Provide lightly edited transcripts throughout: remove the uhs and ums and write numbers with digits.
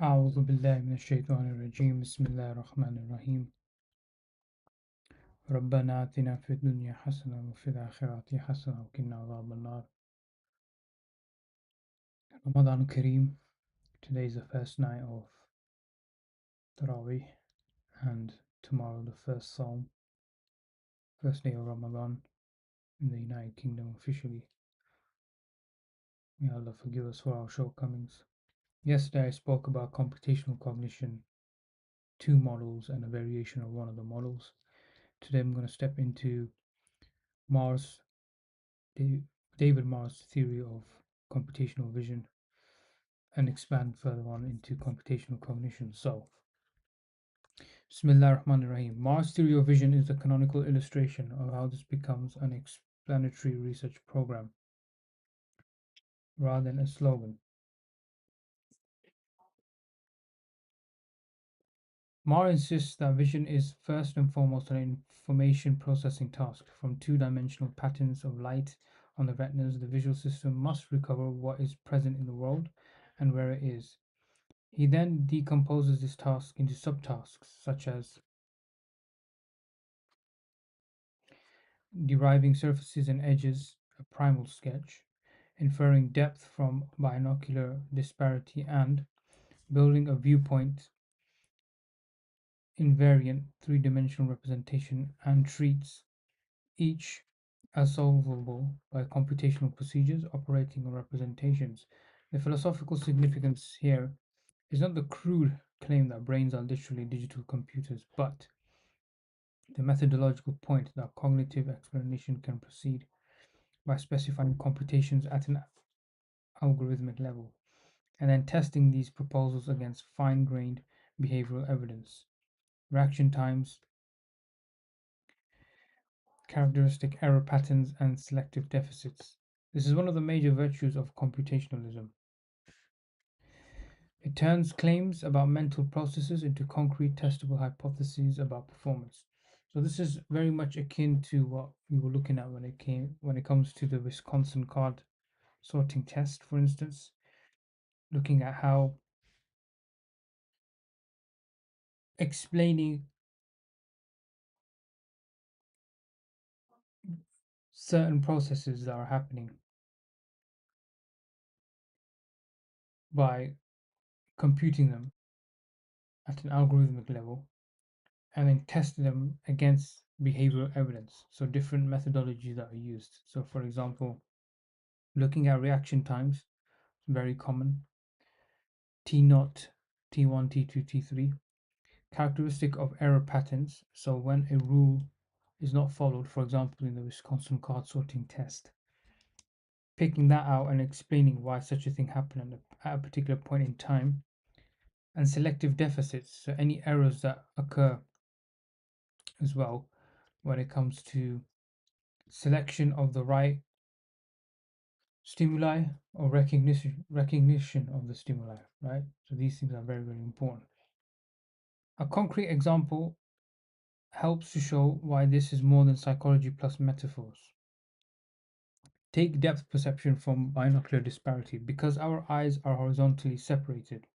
أعوذ بالله من الشيطان الرجيم بسم الله الرحمن الرحيم ربنا آتنا في الدنيا حسنة وفي الآخرة حسنة وقنا عذاب النار Ramadan Kareem. Today is the first night of Taraweeh and tomorrow the first Psalm, first day of Ramadan in the United Kingdom officially. May Allah forgive us for our shortcomings. Yesterday I spoke about computational cognition, two models and a variation of one of the models. Today I'm going to step into Marr's David Marr's theory of computational vision and expand further on into computational cognition. So, Bismillah ar-Rahman ar-Rahim. Marr's theory of vision is the canonical illustration of how this becomes an explanatory research program rather than a slogan. Marr insists that vision is first and foremost an information processing task. From two-dimensional patterns of light on the retinas, the visual system must recover what is present in the world and where it is. He then decomposes this task into subtasks, such as deriving surfaces and edges, a primal sketch, inferring depth from binocular disparity, and building a viewpoint invariant three-dimensional representation, and treats each as solvable by computational procedures operating on representations. The philosophical significance here is not the crude claim that brains are literally digital computers, but the methodological point that cognitive explanation can proceed by specifying computations at an algorithmic level, and then testing these proposals against fine-grained behavioral evidence, reaction times, characteristic error patterns, and selective deficits. This is one of the major virtues of computationalism. It turns claims about mental processes into concrete testable hypotheses about performance. So this is very much akin to what we were looking at when it comes to the Wisconsin card sorting test, for instance, looking at how explaining certain processes that are happening by computing them at an algorithmic level and then testing them against behavioral evidence. So different methodologies that are used. So for example, looking at reaction times, very common. T naught, T1, T2, T3. Characteristic of error patterns. So when a rule is not followed, for example, in the Wisconsin card sorting test, picking that out and explaining why such a thing happened at a particular point in time, and selective deficits, so any errors that occur as well when it comes to selection of the right stimuli or recognition of the stimuli, right? So these things are very, very important. A concrete example helps to show why this is more than psychology plus metaphors. Take depth perception from binocular disparity. Because our eyes are horizontally separated,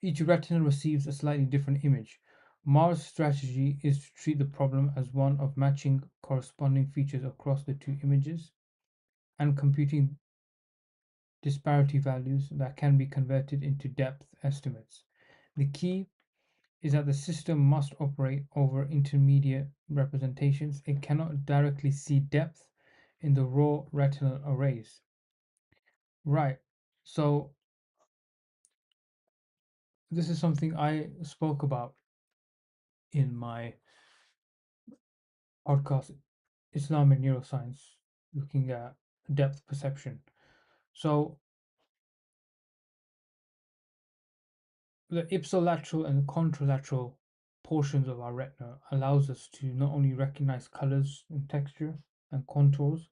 each retina receives a slightly different image. Marr's strategy is to treat the problem as one of matching corresponding features across the two images and computing disparity values that can be converted into depth estimates. The key is that the system must operate over intermediate representations. It cannot directly see depth in the raw retinal arrays. Right. So this is something I spoke about in my podcast, Islamic neuroscience, looking at depth perception. So the ipsilateral and contralateral portions of our retina allows us to not only recognize colors and texture and contours,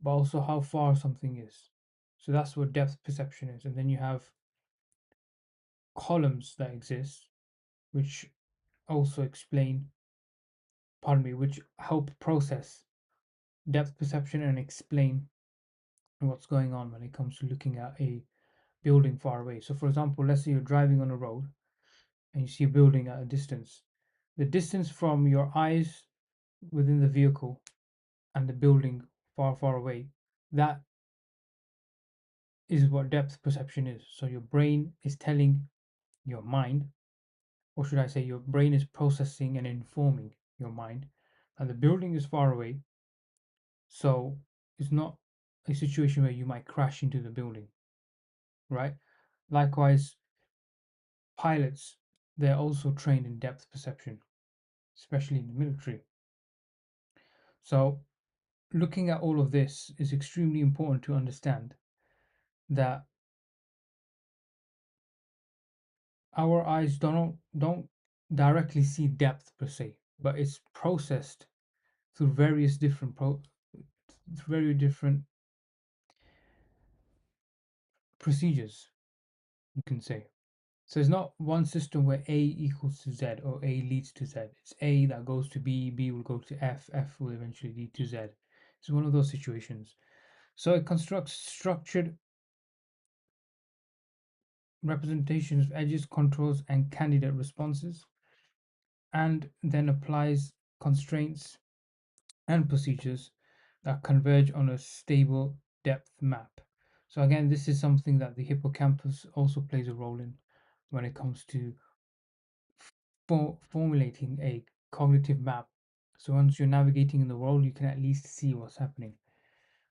but also how far something is. So that's what depth perception is. And then you have columns that exist, which also explain, pardon me, which help process depth perception and explain what's going on when it comes to looking at a building far away. So, for example, let's say you're driving on a road and you see a building at a distance. The distance from your eyes within the vehicle and the building far, far away, that is what depth perception is. So, your brain is telling your mind, or should I say, your brain is processing and informing your mind, and the building is far away. So, it's not a situation where you might crash into the building, right? Likewise, pilots, they're also trained in depth perception, especially in the military. So, looking at all of this is extremely important to understand that our eyes don't directly see depth per se, but it's processed through very different procedures, you can say. So it's not one system where A equals to Z or A leads to Z. It's A that goes to B, B will go to F, F will eventually lead to Z. It's one of those situations. So it constructs structured representations of edges, controls, and candidate responses, and then applies constraints and procedures that converge on a stable depth map. So again, this is something that the hippocampus also plays a role in when it comes to formulating a cognitive map. So once you're navigating in the world, you can at least see what's happening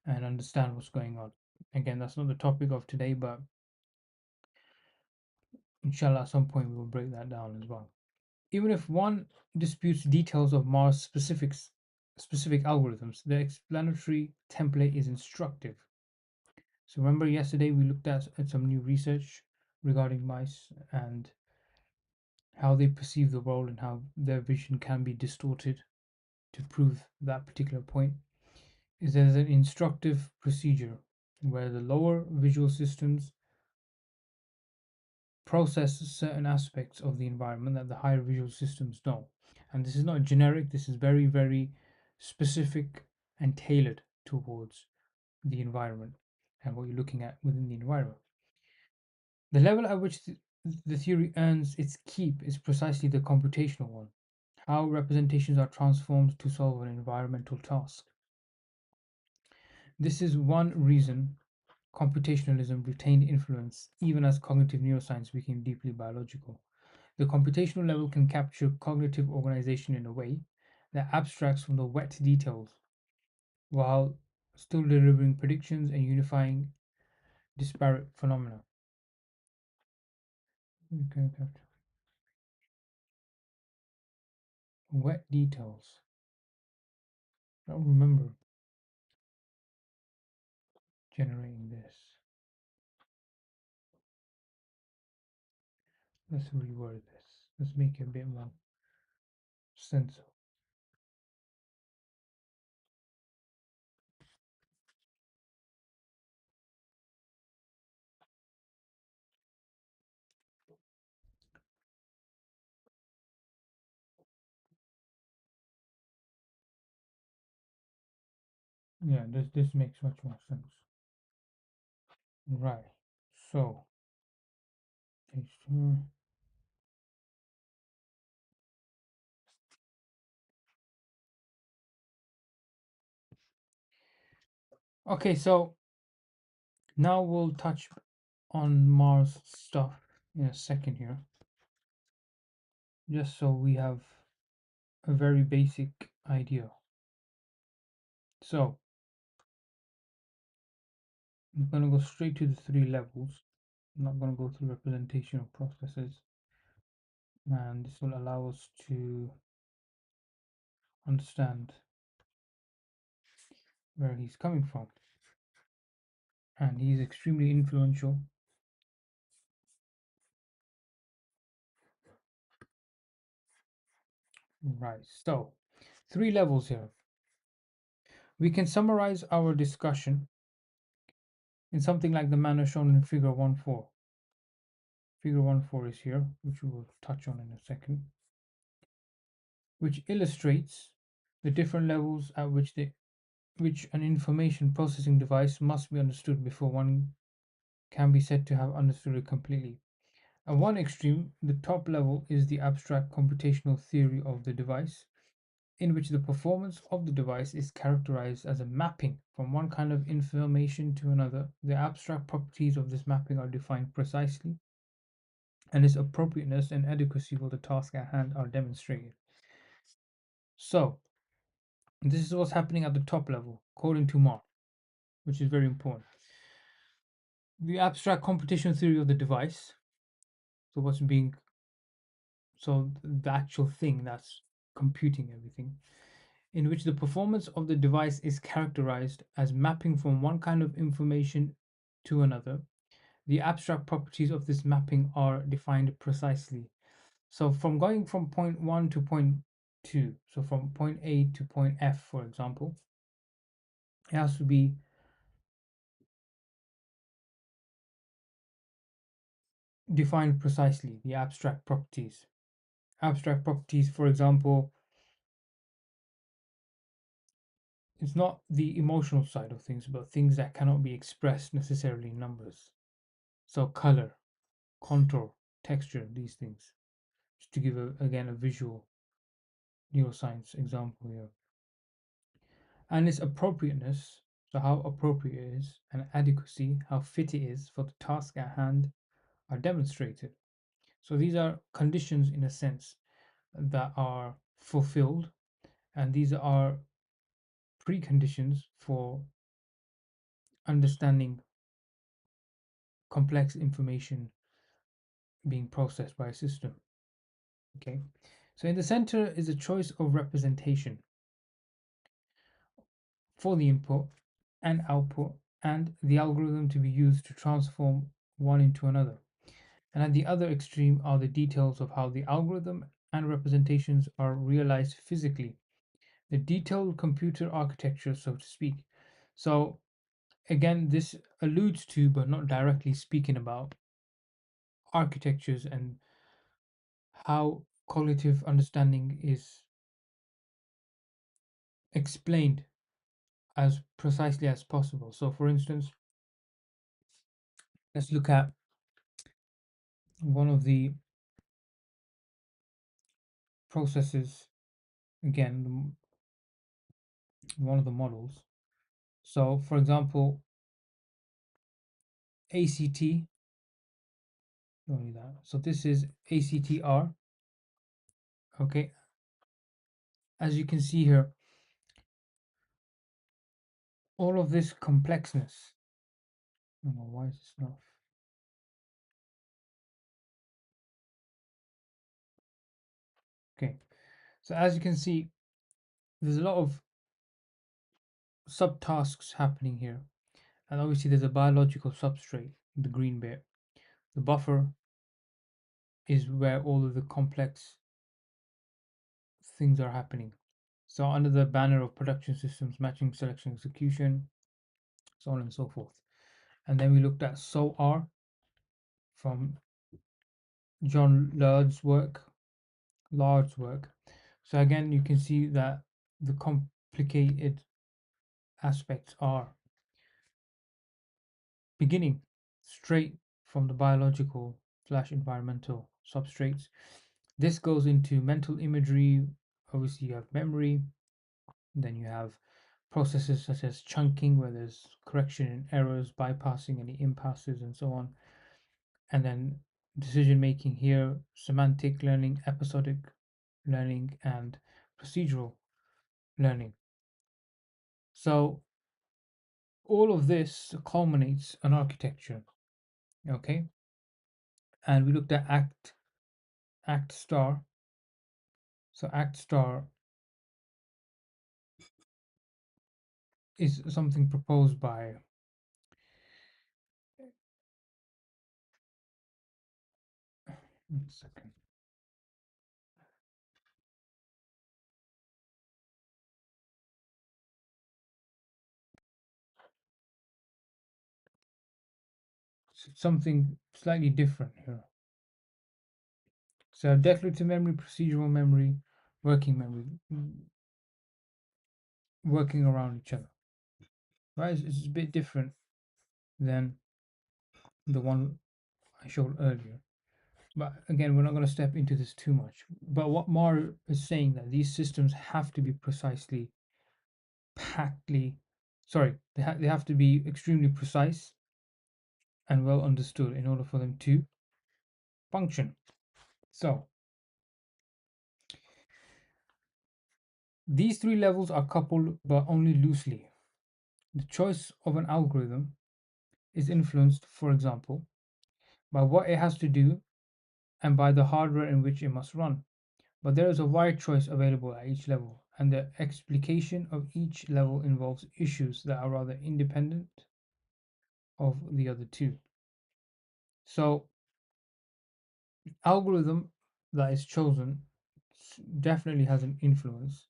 and understand what's going on. Again, that's not the topic of today, but inshallah, at some point we will break that down as well. Even if one disputes details of Marr's specific algorithms, the explanatory template is instructive. So remember yesterday we looked at some new research regarding mice and how they perceive the world and how their vision can be distorted to prove that particular point. Is there's an instructive procedure where the lower visual systems process certain aspects of the environment that the higher visual systems don't. And this is not generic, this is very, very specific and tailored towards the environment and what you're looking at within the environment. The level at which the theory earns its keep is precisely the computational one, how representations are transformed to solve an environmental task. This is one reason computationalism retained influence even as cognitive neuroscience became deeply biological. The computational level can capture cognitive organization in a way that abstracts from the wet details while still delivering predictions and unifying disparate phenomena. Okay, capture wet details. I don't remember generating this. Let's reword this. Let's make it a bit more sensible. Yeah, this makes much more sense. Right. So, okay, so now we'll touch on Mars stuff in a second here, just so we have a very basic idea. So, I'm going to go straight to the three levels. I'm not going to go through representational processes, and this will allow us to understand where he's coming from. And he's extremely influential. Right, so three levels here. We can summarize our discussion in something like the manner shown in figure 1.4. Figure 1.4 is here, which we will touch on in a second, which illustrates the different levels at which the which an information processing device must be understood before one can be said to have understood it completely. At one extreme, the top level, is the abstract computational theory of the device, in which the performance of the device is characterized as a mapping from one kind of information to another. The abstract properties of this mapping are defined precisely, and its appropriateness and adequacy for the task at hand are demonstrated. So, this is what's happening at the top level, according to Marr, which is very important. The abstract computational theory of the device, so what's being, so the actual thing that's computing everything, in which the performance of the device is characterized as mapping from one kind of information to another. The abstract properties of this mapping are defined precisely. So, from going from point 1 to point 2, so from point A to point F, for example, it has to be defined precisely, the abstract properties. Abstract properties, for example, it's not the emotional side of things, but things that cannot be expressed necessarily in numbers. So, color, contour, texture, these things. Just to give again a visual neuroscience example here. And its appropriateness, so how appropriate it is, and adequacy, how fit it is for the task at hand, are demonstrated. So these are conditions in a sense that are fulfilled, and these are preconditions for understanding complex information being processed by a system. Okay, so in the center is a choice of representation for the input and output and the algorithm to be used to transform one into another. And at the other extreme are the details of how the algorithm and representations are realized physically, the detailed computer architecture, so to speak. So, again, this alludes to, but not directly speaking about, architectures and how cognitive understanding is explained as precisely as possible. So, for instance, let's look at one of the processes, again, one of the models. So, for example, ACT, only that. So, this is ACTR. Okay, as you can see here, all of this complexness. I don't know why is this not. Okay, so as you can see, there's a lot of subtasks happening here, and obviously there's a biological substrate, the green bit. The buffer is where all of the complex things are happening. So under the banner of production systems, matching, selection, execution, so on and so forth. And then we looked at SOAR from John Lard's work. So again, you can see that the complicated aspects are beginning straight from the biological slash environmental substrates. This goes into mental imagery. Obviously, you have memory, then you have processes such as chunking, where there's correction in errors, bypassing any impasses, and so on. And then decision making here, semantic learning, episodic learning, and procedural learning. So all of this culminates an architecture. Okay, and we looked at act star. So act star is something proposed by, 1 second, something slightly different here. So declarative memory, procedural memory, working memory, working around each other. right? It's a bit different than the one I showed earlier. But again, we're not going to step into this too much. But what Marr is saying that these systems have to be precisely, pactly, sorry, they have to be extremely precise and well understood in order for them to function. So these three levels are coupled but only loosely. The choice of an algorithm is influenced, for example, by what it has to do and by the hardware in which it must run. But there is a wide choice available at each level, and the explication of each level involves issues that are rather independent of the other two. So, algorithm that is chosen definitely has an influence.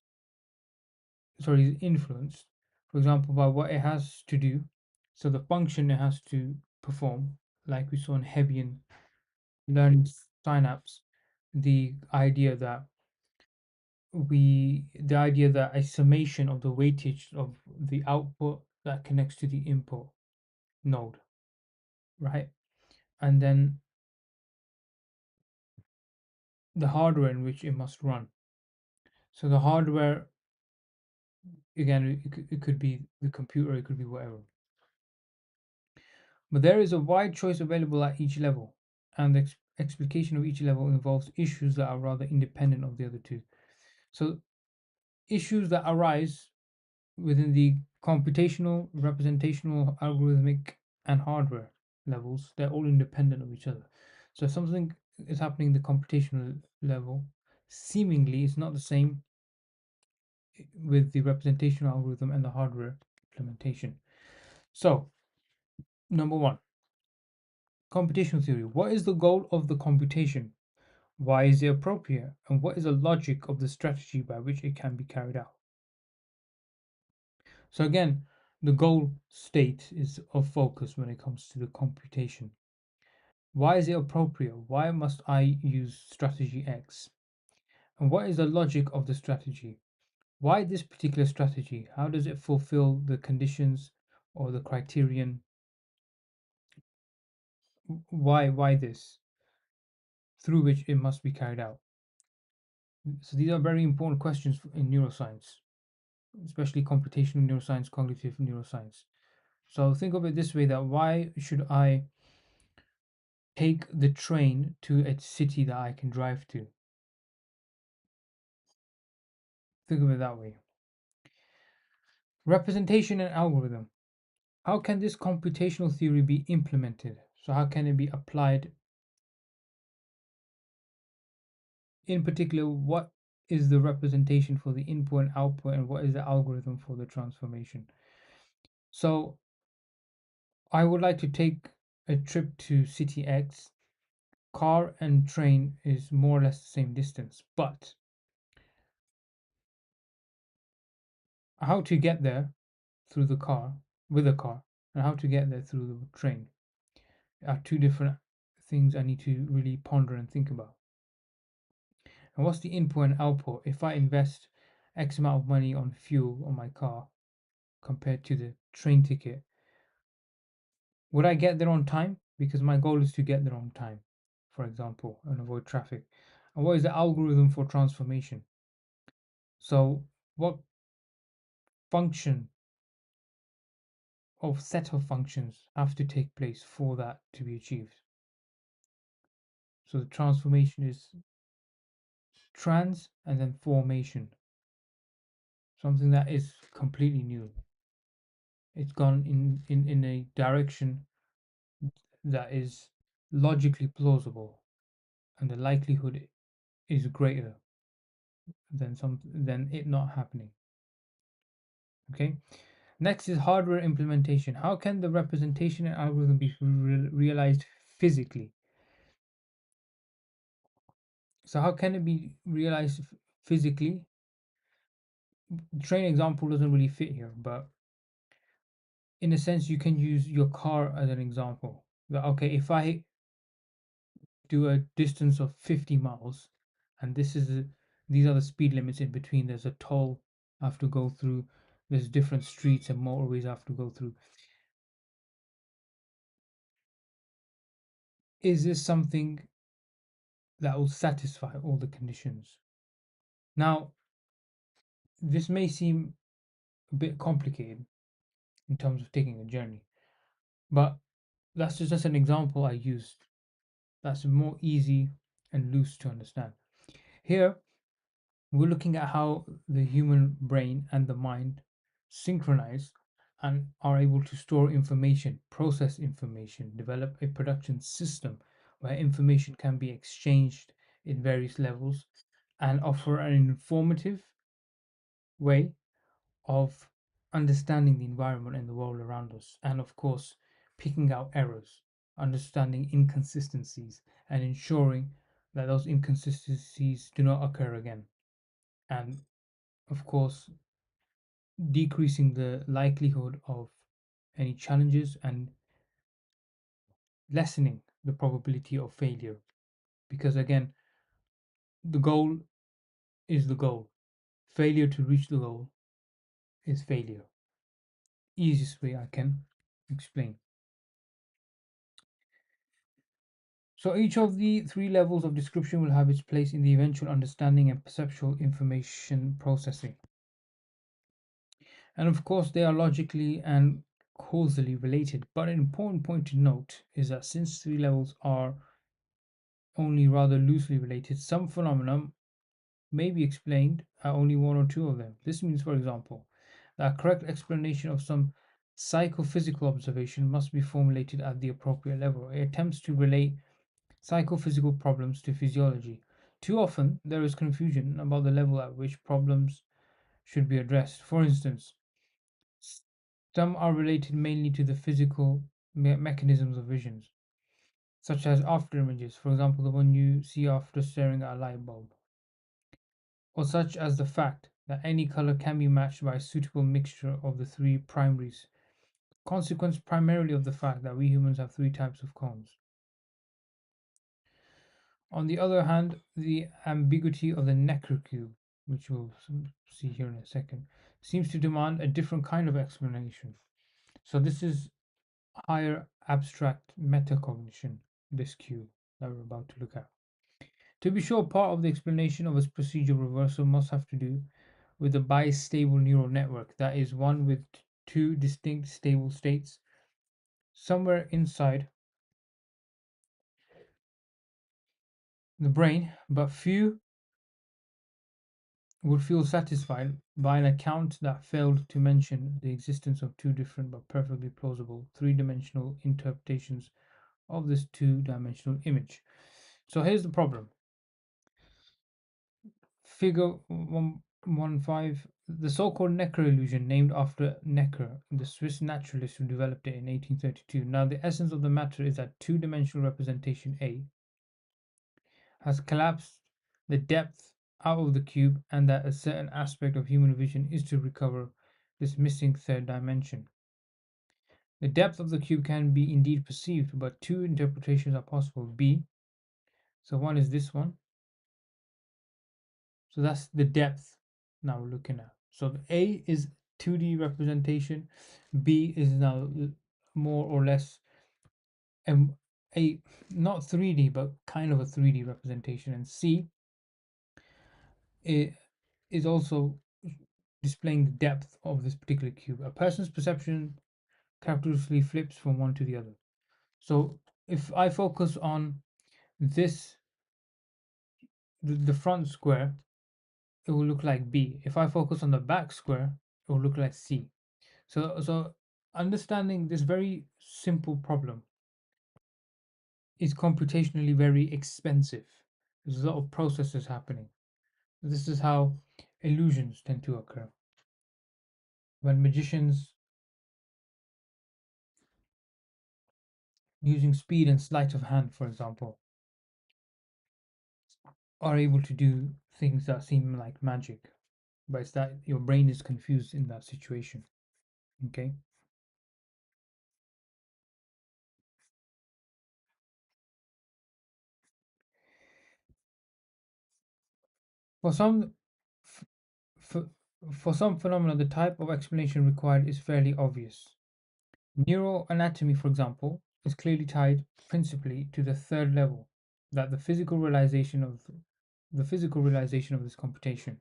Sorry, is influenced, for example, by what it has to do. So the function it has to perform, like we saw in Hebbian learning synapse, the idea that the idea that a summation of the weightage of the output that connects to the input node, right? And then the hardware in which it must run. So the hardware, again, it could be the computer, it could be whatever. But there is a wide choice available at each level, and the explication of each level involves issues that are rather independent of the other two. So issues that arise within the computational, representational, algorithmic, and hardware levels, they're all independent of each other. So if something is happening in the computational level, seemingly it's not the same with the representational algorithm and the hardware implementation. So, number one, computational theory. What is the goal of the computation? Why is it appropriate? And what is the logic of the strategy by which it can be carried out? So again, the goal state is of focus when it comes to the computation. Why is it appropriate? Why must I use strategy X? And what is the logic of the strategy? Why this particular strategy? How does it fulfill the conditions or the criterion? Why this? Through which it must be carried out. So these are very important questions in neuroscience, especially computational neuroscience, cognitive neuroscience. So think of it this way, that why should I take the train to a city that I can drive to? Think of it that way. Representation and algorithm. How can this computational theory be implemented? So how can it be applied? In particular, what is the representation for the input and output, and what is the algorithm for the transformation? So I would like to take a trip to city X. Car and train is more or less the same distance, but how to get there through the car with a car and how to get there through the train are two different things I need to really ponder and think about. And what's the input and output? If I invest X amount of money on fuel on my car compared to the train ticket, would I get there on time? Because my goal is to get there on time, for example, and avoid traffic. And what is the algorithm for transformation? So, what function of set of functions have to take place for that to be achieved? So, the transformation is trans and then formation, something that is completely new. It's gone in a direction that is logically plausible, and the likelihood is greater than it not happening. Okay. Next is hardware implementation. How can the representation and algorithm be realized physically? So how can it be realized physically? The train example doesn't really fit here, but in a sense, you can use your car as an example. That okay, if I do a distance of 50 miles, and these are the speed limits in between. There's a toll I have to go through. There's different streets and motorways I have to go through. Is this something that will satisfy all the conditions? Now, this may seem a bit complicated in terms of taking a journey, but that's just an example I used that's more easy and loose to understand. Here, we're looking at how the human brain and the mind synchronize and are able to store information, process information, develop a production system where information can be exchanged in various levels and offer an informative way of understanding the environment and the world around us. And of course, picking out errors, understanding inconsistencies, and ensuring that those inconsistencies do not occur again. And of course, decreasing the likelihood of any challenges and lessening the probability of failure. Because again, the goal is the goal. Failure to reach the goal is failure. Easiest way I can explain. So each of the three levels of description will have its place in the eventual understanding and perceptual information processing. And of course, they are logically and causally related. But an important point to note is that since three levels are only rather loosely related, some phenomena may be explained at only one or two of them. This means, for example, that a correct explanation of some psychophysical observation must be formulated at the appropriate level. It attempts to relate psychophysical problems to physiology. Too often, there is confusion about the level at which problems should be addressed. For instance, some are related mainly to the physical mechanisms of visions, such as after images, for example, the one you see after staring at a light bulb, or such as the fact that any color can be matched by a suitable mixture of the three primaries, consequence primarily of the fact that we humans have three types of cones. On the other hand, the ambiguity of the Necker cube, which we'll see here in a second, seems to demand a different kind of explanation. So this is higher abstract metacognition, this cube that we're about to look at. To be sure, part of the explanation of its procedural reversal must have to do with a bistable neural network, that is, one with two distinct stable states somewhere inside the brain, but few would feel satisfied by an account that failed to mention the existence of two different but perfectly plausible three-dimensional interpretations of this two-dimensional image. So here's the problem. Figure 115, the so-called Necker illusion, named after Necker, the Swiss naturalist who developed it in 1832. Now, the essence of the matter is that two-dimensional representation A has collapsed the depth out of the cube, and that a certain aspect of human vision is to recover this missing third dimension. The depth of the cube can be indeed perceived, but two interpretations are possible. B, so one is this one, so that's the depth now we're looking at. So the A is 2D representation, B is now more or less um, a not 3D but kind of a 3D representation, and C is also displaying the depth of this particular cube. A person's perception characteristically flips from one to the other. So if I focus on this, the front square, it will look like B. If I focus on the back square, it will look like C. So understanding this very simple problem is computationally very expensive. There's a lot of processes happening. This is how illusions tend to occur. When magicians, using speed and sleight of hand, for example, are able to do things that seem like magic, but it's that your brain is confused in that situation. Okay. For some, f- For some phenomena, the type of explanation required is fairly obvious. Neuroanatomy, for example, is clearly tied principally to the third level, that the physical realization of this computation.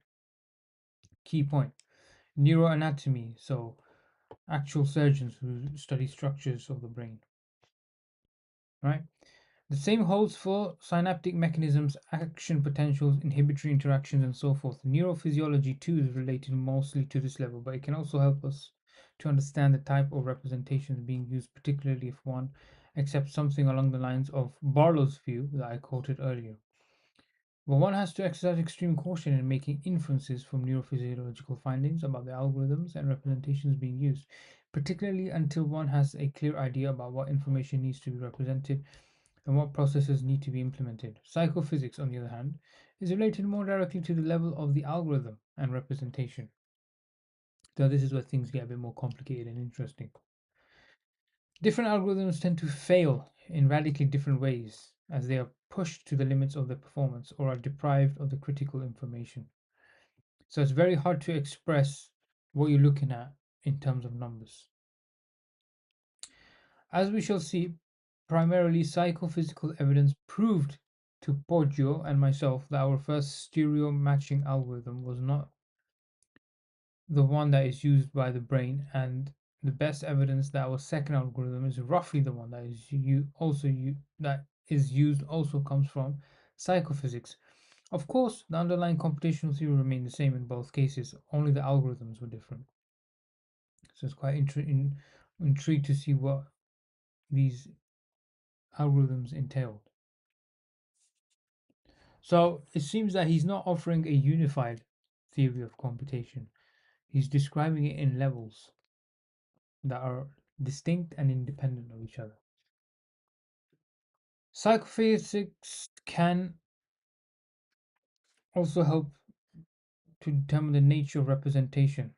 Key point. Neuroanatomy, so actual surgeons who study structures of the brain, right? The same holds for synaptic mechanisms, action potentials, inhibitory interactions, and so forth. Neurophysiology too is related mostly to this level, but it can also help us to understand the type of representations being used, particularly if one accepts something along the lines of Barlow's view that I quoted earlier. But one has to exercise extreme caution in making inferences from neurophysiological findings about the algorithms and representations being used, particularly until one has a clear idea about what information needs to be represented and what processes need to be implemented. Psychophysics, on the other hand, is related more directly to the level of the algorithm and representation. So, this is where things get a bit more complicated and interesting. Different algorithms tend to fail in radically different ways as they are pushed to the limits of their performance or are deprived of the critical information. So, it's very hard to express what you're looking at in terms of numbers. As we shall see, primarily psychophysical evidence proved to Poggio and myself that our first stereo matching algorithm was not the one that is used by the brain, and the best evidence that our second algorithm is roughly the one that that is used also comes from psychophysics. Of course, the underlying computational theory remained the same in both cases, only the algorithms were different. So it's quite intrigued to see what these algorithms entailed. So it seems that he's not offering a unified theory of computation. He's describing it in levels that are distinct and independent of each other. Psychophysics can also help to determine the nature of representation.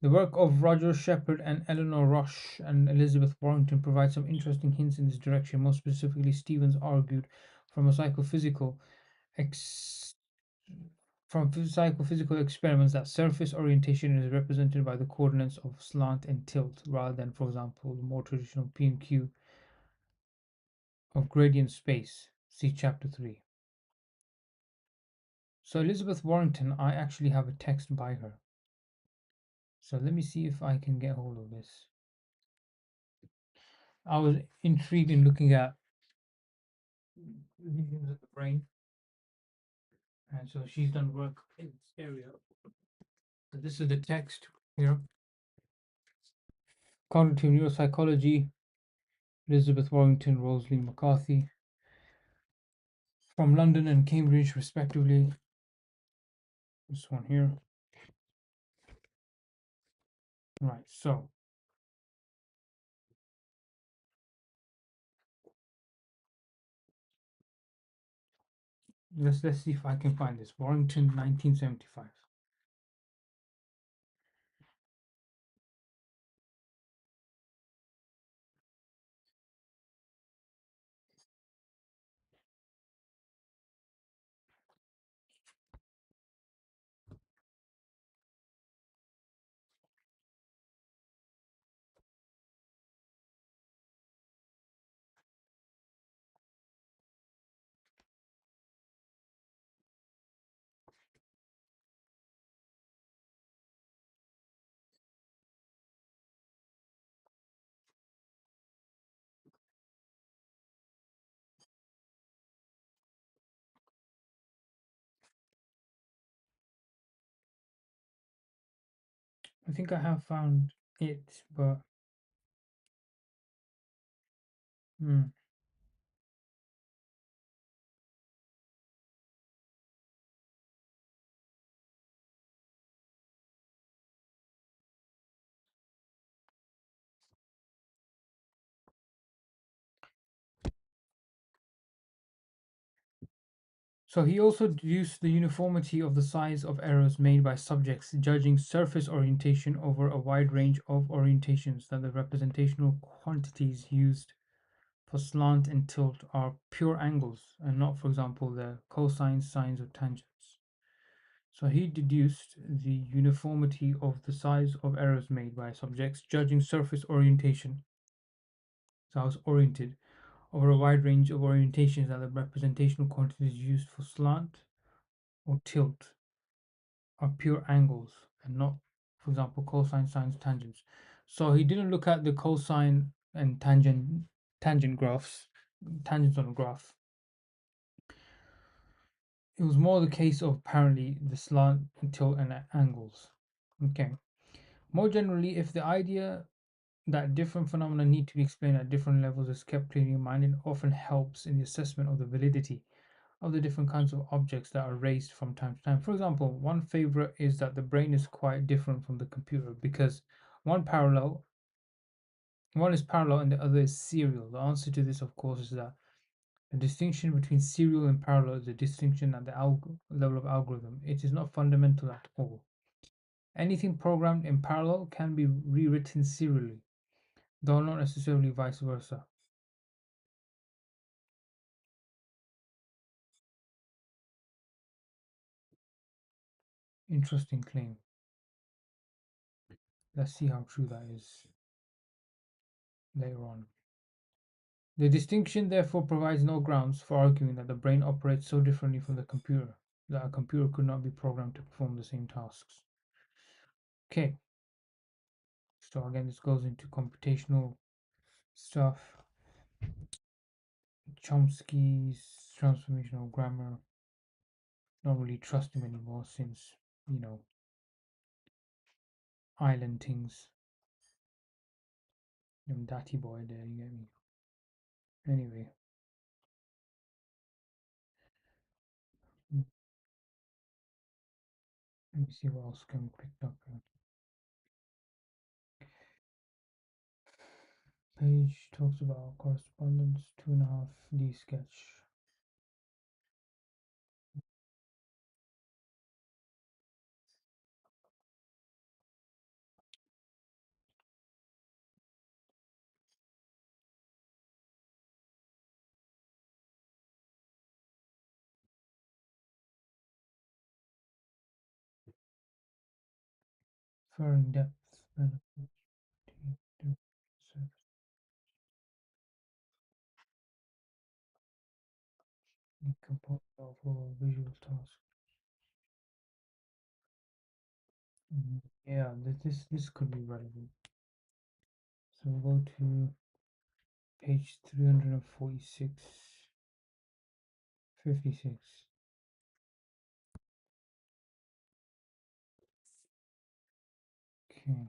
The work of Roger Shepard and Eleanor Roche and Elizabeth Warrington provides some interesting hints in this direction. Most specifically, Stevens argued from a psychophysical ex- psychophysical experiments that surface orientation is represented by the coordinates of slant and tilt rather than, for example, the more traditional P and Q of gradient space. See chapter 3. So Elizabeth Warrington, I actually have a text by her. So let me see if I can get hold of this. I was intrigued in looking at regions of the brain, and so she's done work in this area. So this is the text here. Cognitive neuropsychology, Elizabeth Warrington, Rosalie McCarthy, from London and Cambridge, respectively. This one here. Right, so let's see if I can find this. Warrington, 1975. I think I have found it, but hmm. So he also deduced the uniformity of the size of errors made by subjects judging surface orientation over a wide range of orientations, that the representational quantities used for slant and tilt are pure angles and not, for example, the cosines, sines, or tangents. So he deduced the uniformity of the size of errors made by subjects judging surface orientation. So I was oriented over a wide range of orientations that the representational quantities used for slant or tilt are pure angles and not, for example, cosine, sines, tangents. So he didn't look at the cosine and tangent graphs, tangents on a graph. It was more the case of apparently the slant, tilt, and angles. Okay. More generally, if the idea that different phenomena need to be explained at different levels is kept clearly in mind, it often helps in the assessment of the validity of the different kinds of objects that are raised from time to time. For example, one favorite is that the brain is quite different from the computer because one parallel one is parallel and the other is serial. The answer to this, of course, is that the distinction between serial and parallel is a distinction at the level of algorithm. It is not fundamental at all. Anything programmed in parallel can be rewritten serially, though not necessarily vice versa. Interesting claim. Let's see how true that is later on. The distinction therefore provides no grounds for arguing that the brain operates so differently from the computer that a computer could not be programmed to perform the same tasks. Okay, so again, this goes into computational stuff. Chomsky's transformational grammar. Don't really trust him anymore since, you know, island things. Them datty boy there, you get me. Anyway, let me see what else can be picked up here. Page talks about correspondence, 2.5D sketch. Inferring depth benefit to surface. Component of a visual task. Yeah, this could be relevant. So we'll go to page 346, 56. Okay.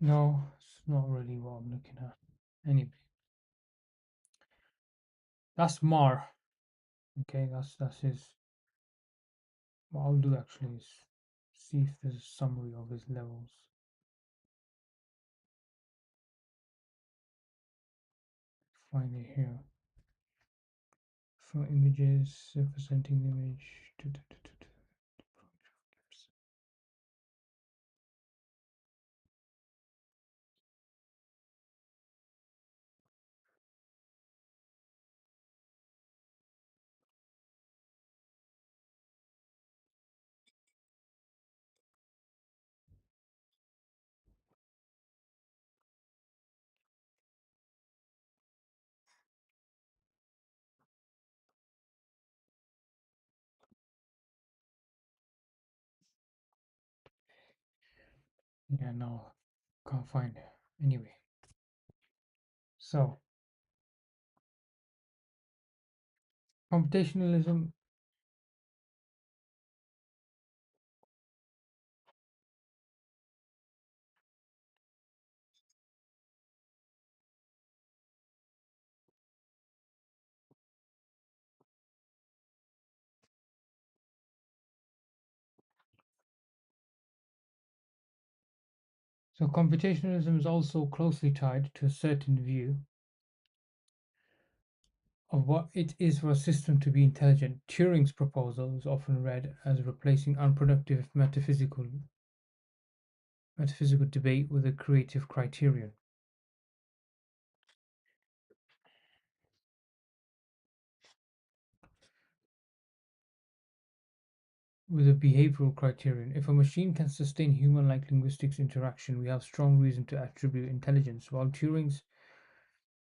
No, it's not really what I'm looking at. Anyway, that's Marr. Okay, that's his. What I'll do actually is see if there's a summary of his levels. Find it here. From images, presenting the image. Yeah, no, can't find it. Anyway, so computationalism. So, computationalism is also closely tied to a certain view of what it is for a system to be intelligent. Turing's proposal is often read as replacing unproductive metaphysical debate with a creative criterion. With a behavioral criterion. If a machine can sustain human like linguistics interaction, we have strong reason to attribute intelligence, while Turing's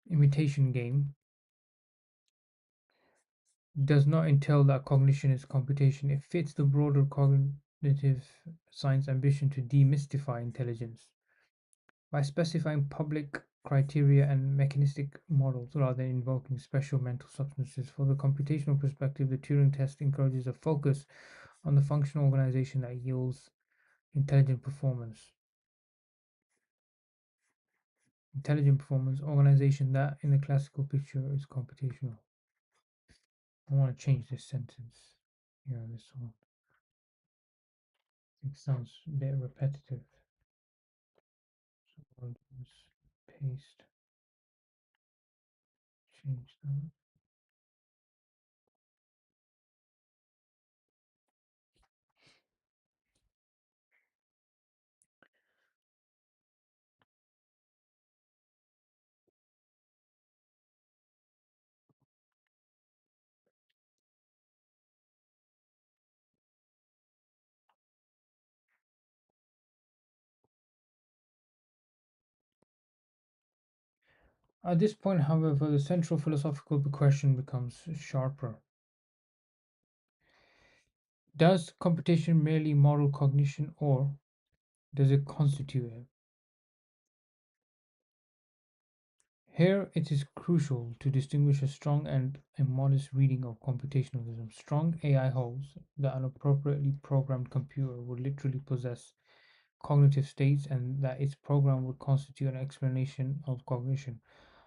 imitation game does not entail that cognition is computation. It fits the broader cognitive science ambition to demystify intelligence by specifying public criteria and mechanistic models rather than invoking special mental substances. For the computational perspective, the Turing test encourages a focus on the functional organization that yields intelligent performance. Intelligent performance organization that in the classical picture is computational. I want to change this sentence. Yeah, this one. It sounds a bit repetitive. So I'll just paste, change that. At this point, however, the central philosophical question becomes sharper. Does computation merely model cognition or does it constitute it? Here it is crucial to distinguish a strong and a modest reading of computationalism. Strong AI holds that an appropriately programmed computer would literally possess cognitive states and that its program would constitute an explanation of cognition.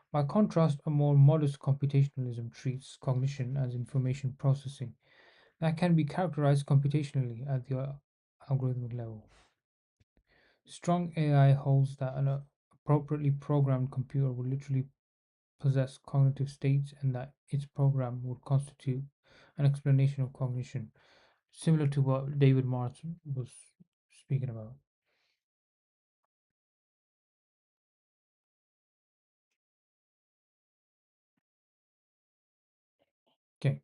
By contrast, a more modest computationalism treats cognition as information processing that can be characterized computationally at the algorithmic level. Strong AI holds that an appropriately programmed computer will literally possess cognitive states and that its program would constitute an explanation of cognition, similar to what David Marr was speaking about. Okay.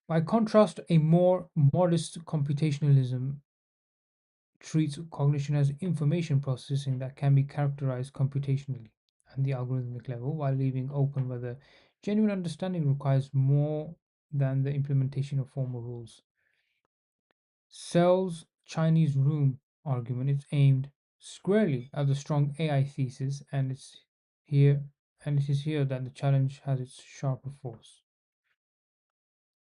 By contrast, a more modest computationalism treats cognition as information processing that can be characterized computationally at the algorithmic level while leaving open whether genuine understanding requires more than the implementation of formal rules. Searle's Chinese room argument is aimed squarely at the strong AI thesis, here and it is here that the challenge has its sharper force.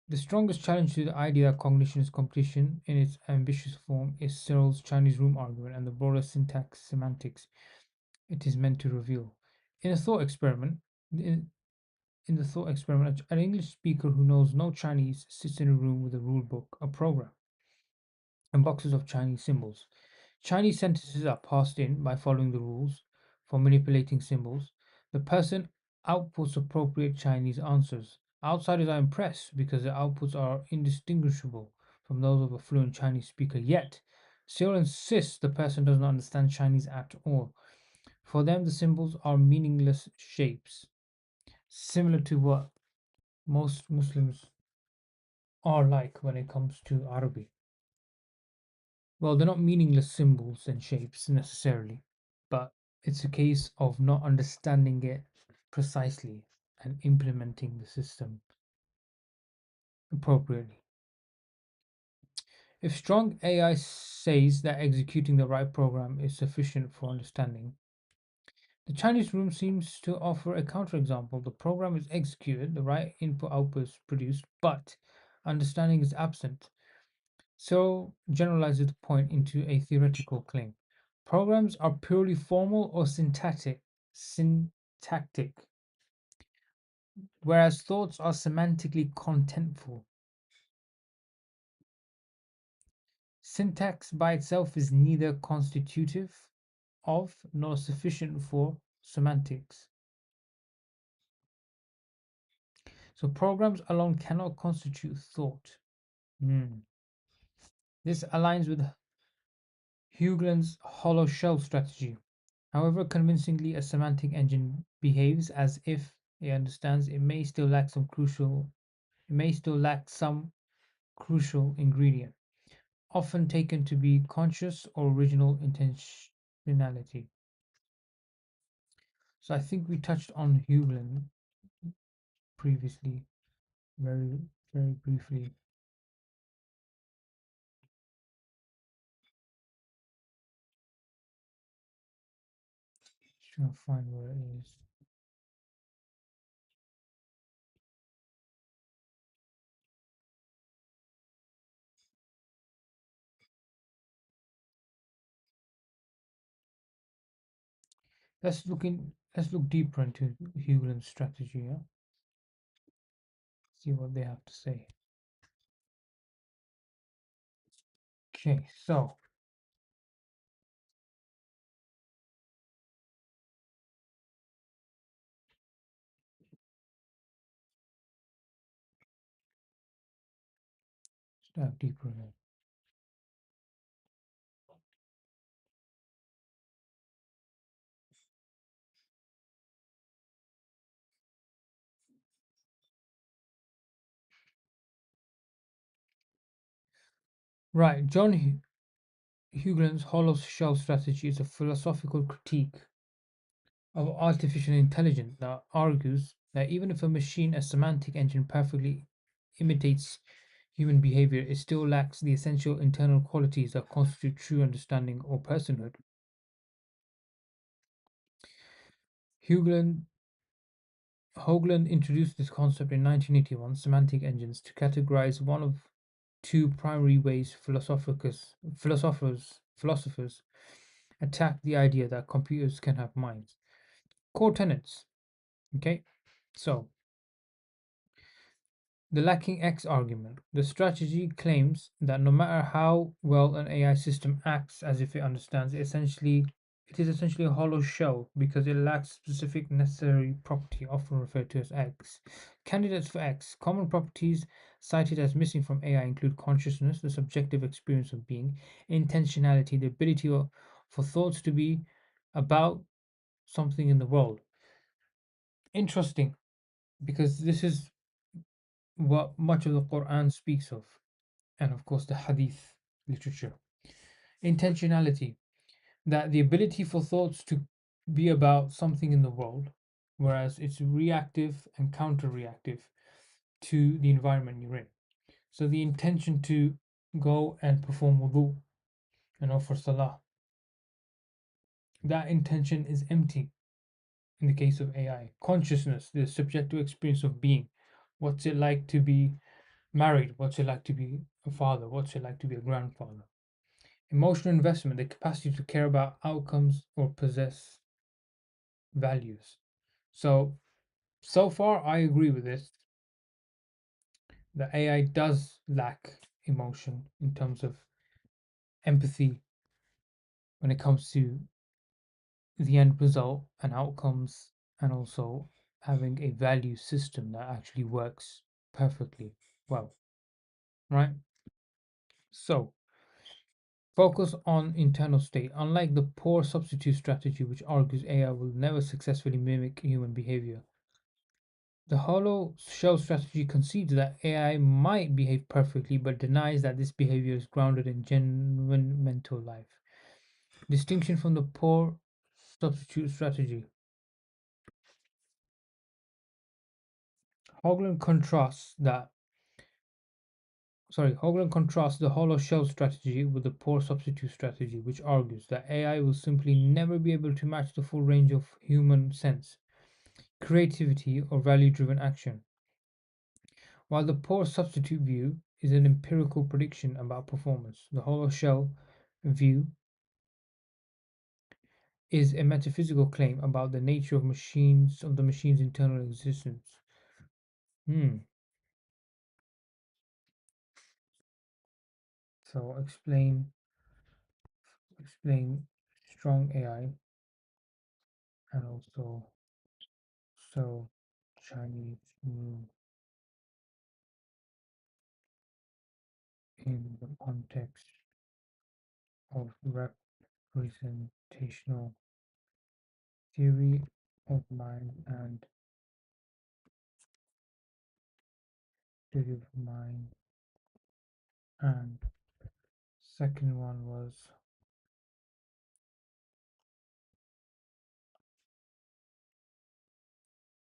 The strongest challenge to the idea that cognition is competition in its ambitious form is Searle's Chinese room argument and the broader syntax semantics it is meant to reveal. In a thought experiment, in, in the thought experiment, an English speaker who knows no Chinese sits in a room with a rule book, a program, and boxes of Chinese symbols. Chinese sentences are passed in by following the rules for manipulating symbols. The person outputs appropriate Chinese answers. Outsiders are impressed because the outputs are indistinguishable from those of a fluent Chinese speaker. Yet, Searle insists the person does not understand Chinese at all. For them, the symbols are meaningless shapes, similar to what most Muslims are like when it comes to Arabic. Well, they're not meaningless symbols and shapes necessarily, but it's a case of not understanding it precisely and implementing the system appropriately. If strong AI says that executing the right program is sufficient for understanding, the Chinese room seems to offer a counterexample. The program is executed, the right input output is produced, but understanding is absent. So generalizes the point into a theoretical claim. Programs are purely formal or syntactic, whereas thoughts are semantically contentful. Syntax by itself is neither constitutive of nor sufficient for semantics. So programs alone cannot constitute thought. Hmm. This aligns with Hugland's hollow shell strategy. However convincingly a semantic engine behaves as if it understands, it may still lack some crucial ingredient, often taken to be conscious or original intentionality. So I think we touched on Hugland previously, very, very briefly. Just trying to find where it is. Let's look deeper into Hugland's strategy, yeah? See what they have to say. Okay, so let's dive deeper in. Right, Hugland's hollow shell strategy is a philosophical critique of artificial intelligence that argues that even if a semantic engine, perfectly imitates human behavior, it still lacks the essential internal qualities that constitute true understanding or personhood. Hugland, Hoagland introduced this concept in 1981, semantic engines, to categorize one of two primary ways philosophers attack the idea that computers can have minds. Core tenets. Okay, so the lacking X argument. The strategy claims that no matter how well an AI system acts as if it understands, it is essentially a hollow shell because it lacks specific necessary property, often referred to as X. Candidates for X. Common properties cited as missing from AI include consciousness, the subjective experience of being, intentionality, the ability for thoughts to be about something in the world. Interesting, because this is what much of the Quran speaks of, and of course the Hadith literature. Intentionality, that the ability for thoughts to be about something in the world, whereas it's reactive and counter reactive to the environment you're in. So the intention to go and perform wudu and offer salah, that intention is empty in the case of AI. Consciousness, the subjective experience of being. What's it like to be married? What's it like to be a father? What's it like to be a grandfather? Emotional investment, the capacity to care about outcomes or possess values. So far, I agree with this. The AI does lack emotion in terms of empathy when it comes to the end result and outcomes, and also having a value system that actually works perfectly well, right? So, focus on internal state. Unlike the poor substitute strategy, which argues AI will never successfully mimic human behavior, the hollow shell strategy concedes that AI might behave perfectly but denies that this behavior is grounded in genuine mental life. Distinction from the poor substitute strategy. Hoagland contrasts that Hoagland contrasts the hollow shell strategy with the poor substitute strategy, which argues that AI will simply never be able to match the full range of human sense, creativity, or value driven action. While the poor substitute view is an empirical prediction about performance, the hollow shell view is a metaphysical claim about the nature of the machine's internal existence. Hmm. So explain strong AI and also so Chinese in the context of representational theory of mind and theory of mind. And second one was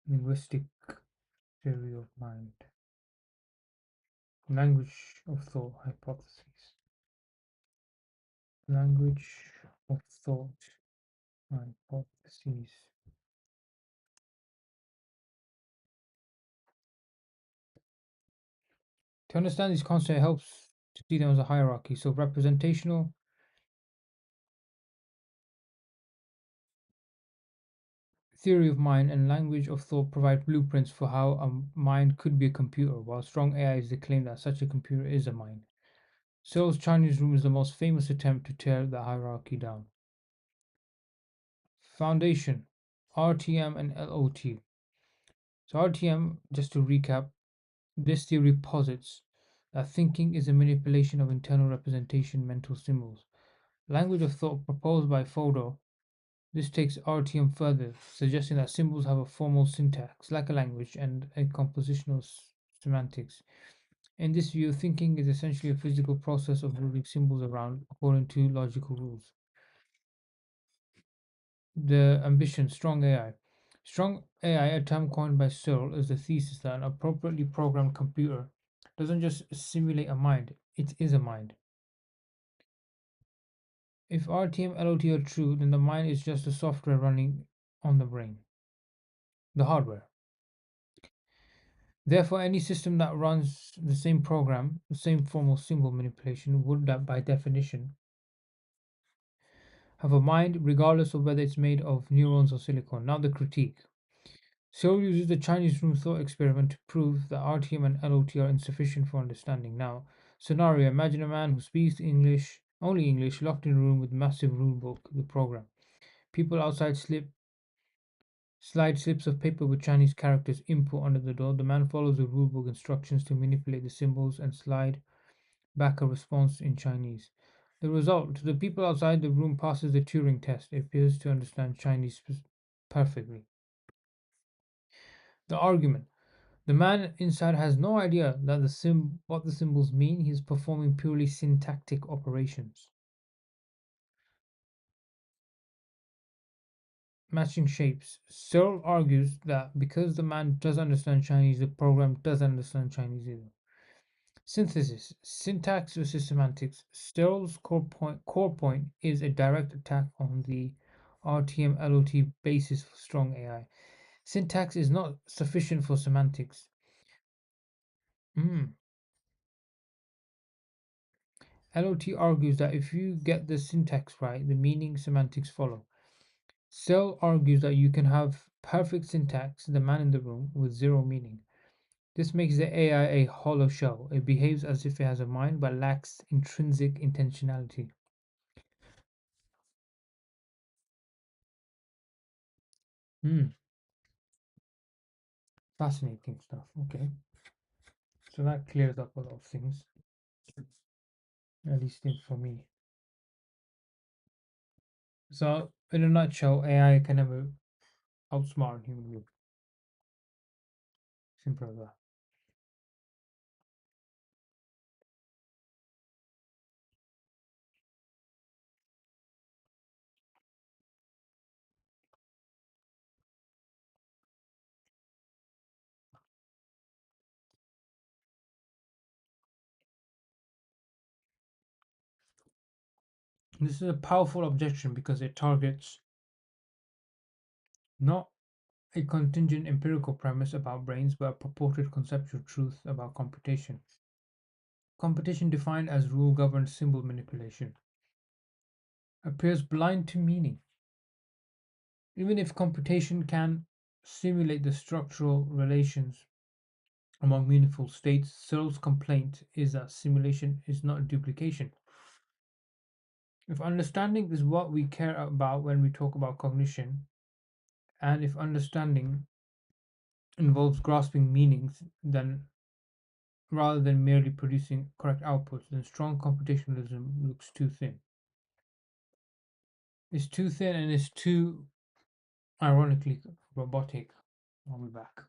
linguistic theory of mind, language of thought hypotheses, language of thought hypotheses. To understand these concepts, it helps to see them as a hierarchy. So, representational theory of mind and language of thought provide blueprints for how a mind could be a computer, while strong AI is the claim that such a computer is a mind. Seoul's Chinese room is the most famous attempt to tear the hierarchy down. Foundation, RTM and LOT. So, RTM, just to recap, this theory posits that thinking is a manipulation of internal representation mental symbols. Language of thought proposed by Fodor. This takes RTM further, suggesting that symbols have a formal syntax, like a language, and a compositional semantics. In this view, thinking is essentially a physical process of moving symbols around according to logical rules. The ambition, strong AI. Strong AI, a term coined by Searle, is the thesis that an appropriately programmed computer doesn't just simulate a mind, it is a mind. If RTM LOT are true, then the mind is just the software running on the brain, the hardware. Therefore, any system that runs the same program, the same formal symbol manipulation, would, that by definition, have a mind, regardless of whether it's made of neurons or silicon. Now, the critique. Seoul uses the Chinese room thought experiment to prove that RTM and LOT are insufficient for understanding. Now, scenario: imagine a man who speaks English, only English, locked in a room with massive rule book, the program. People outside slide slips of paper with Chinese characters input under the door. The man follows the rulebook instructions to manipulate the symbols and slide back a response in Chinese. The result: the people outside the room passes the Turing test. It appears to understand Chinese perfectly. The argument: the man inside has no idea that what the symbols mean. He is performing purely syntactic operations. Matching shapes. Searle argues that because the man does understand Chinese, the program doesn't understand Chinese either. Synthesis, syntax versus semantics. Searle's core point is a direct attack on the RTM LOT basis for strong AI. Syntax is not sufficient for semantics. LOT argues that if you get the syntax right, the meaning semantics follow. Searle argues that you can have perfect syntax, the man in the room, with zero meaning. This makes the AI a hollow shell. It behaves as if it has a mind but lacks intrinsic intentionality. Hmm, fascinating stuff. Okay, so that clears up a lot of things, at least for me. So, in a nutshell, AI can never outsmart a human being. Simple as that. This is a powerful objection because it targets not a contingent empirical premise about brains, but a purported conceptual truth about computation. Computation, defined as rule governed symbol manipulation, appears blind to meaning. Even if computation can simulate the structural relations among meaningful states, Searle's complaint is that simulation is not duplication. If understanding is what we care about when we talk about cognition, and if understanding involves grasping meanings then rather than merely producing correct outputs, then strong computationalism looks too thin. It's too thin and it's too ironically robotic. I'll be back.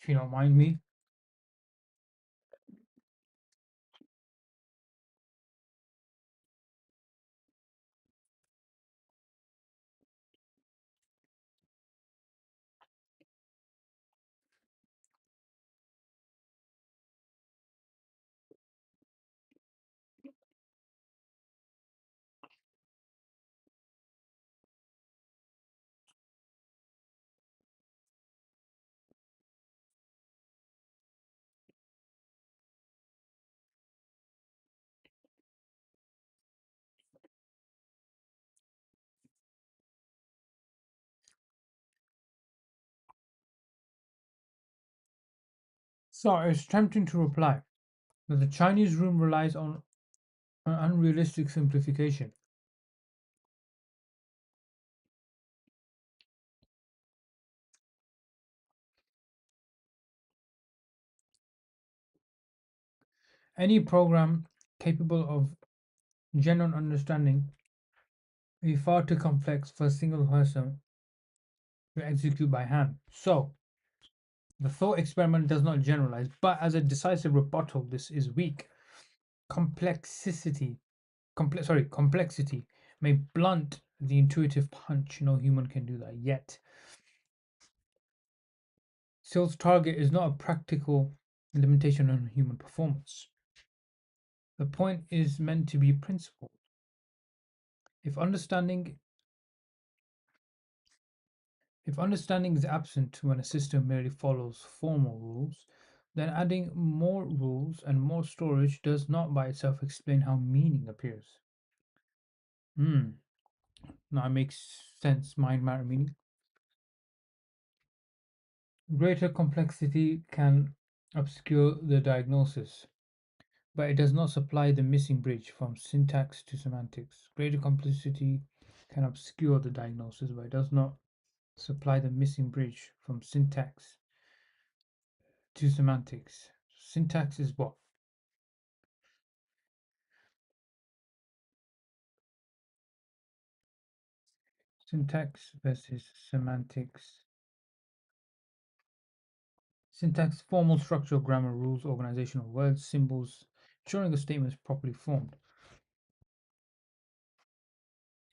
If you don't mind me. So it's tempting to reply that the Chinese room relies on an unrealistic simplification. Any program capable of genuine understanding Be far too complex for a single person to execute by hand. So, the thought experiment does not generalize, but as a decisive rebuttal, this is weak. Complexity, complexity may blunt the intuitive punch. No human can do that yet. Seal's target is not a practical limitation on human performance. The point is meant to be principled. If understanding if understanding is absent when a system merely follows formal rules, then adding more rules and more storage does not by itself explain how meaning appears. Hmm, now it makes sense, mind, matter, meaning. Greater complexity can obscure the diagnosis, but it does not supply the missing bridge from syntax to semantics. Greater complexity can obscure the diagnosis, but it does not supply the missing bridge from syntax to semantics. Syntax is what? Syntax versus semantics. Syntax, formal structure, grammar, rules, organization of words, symbols, ensuring a statement is properly formed.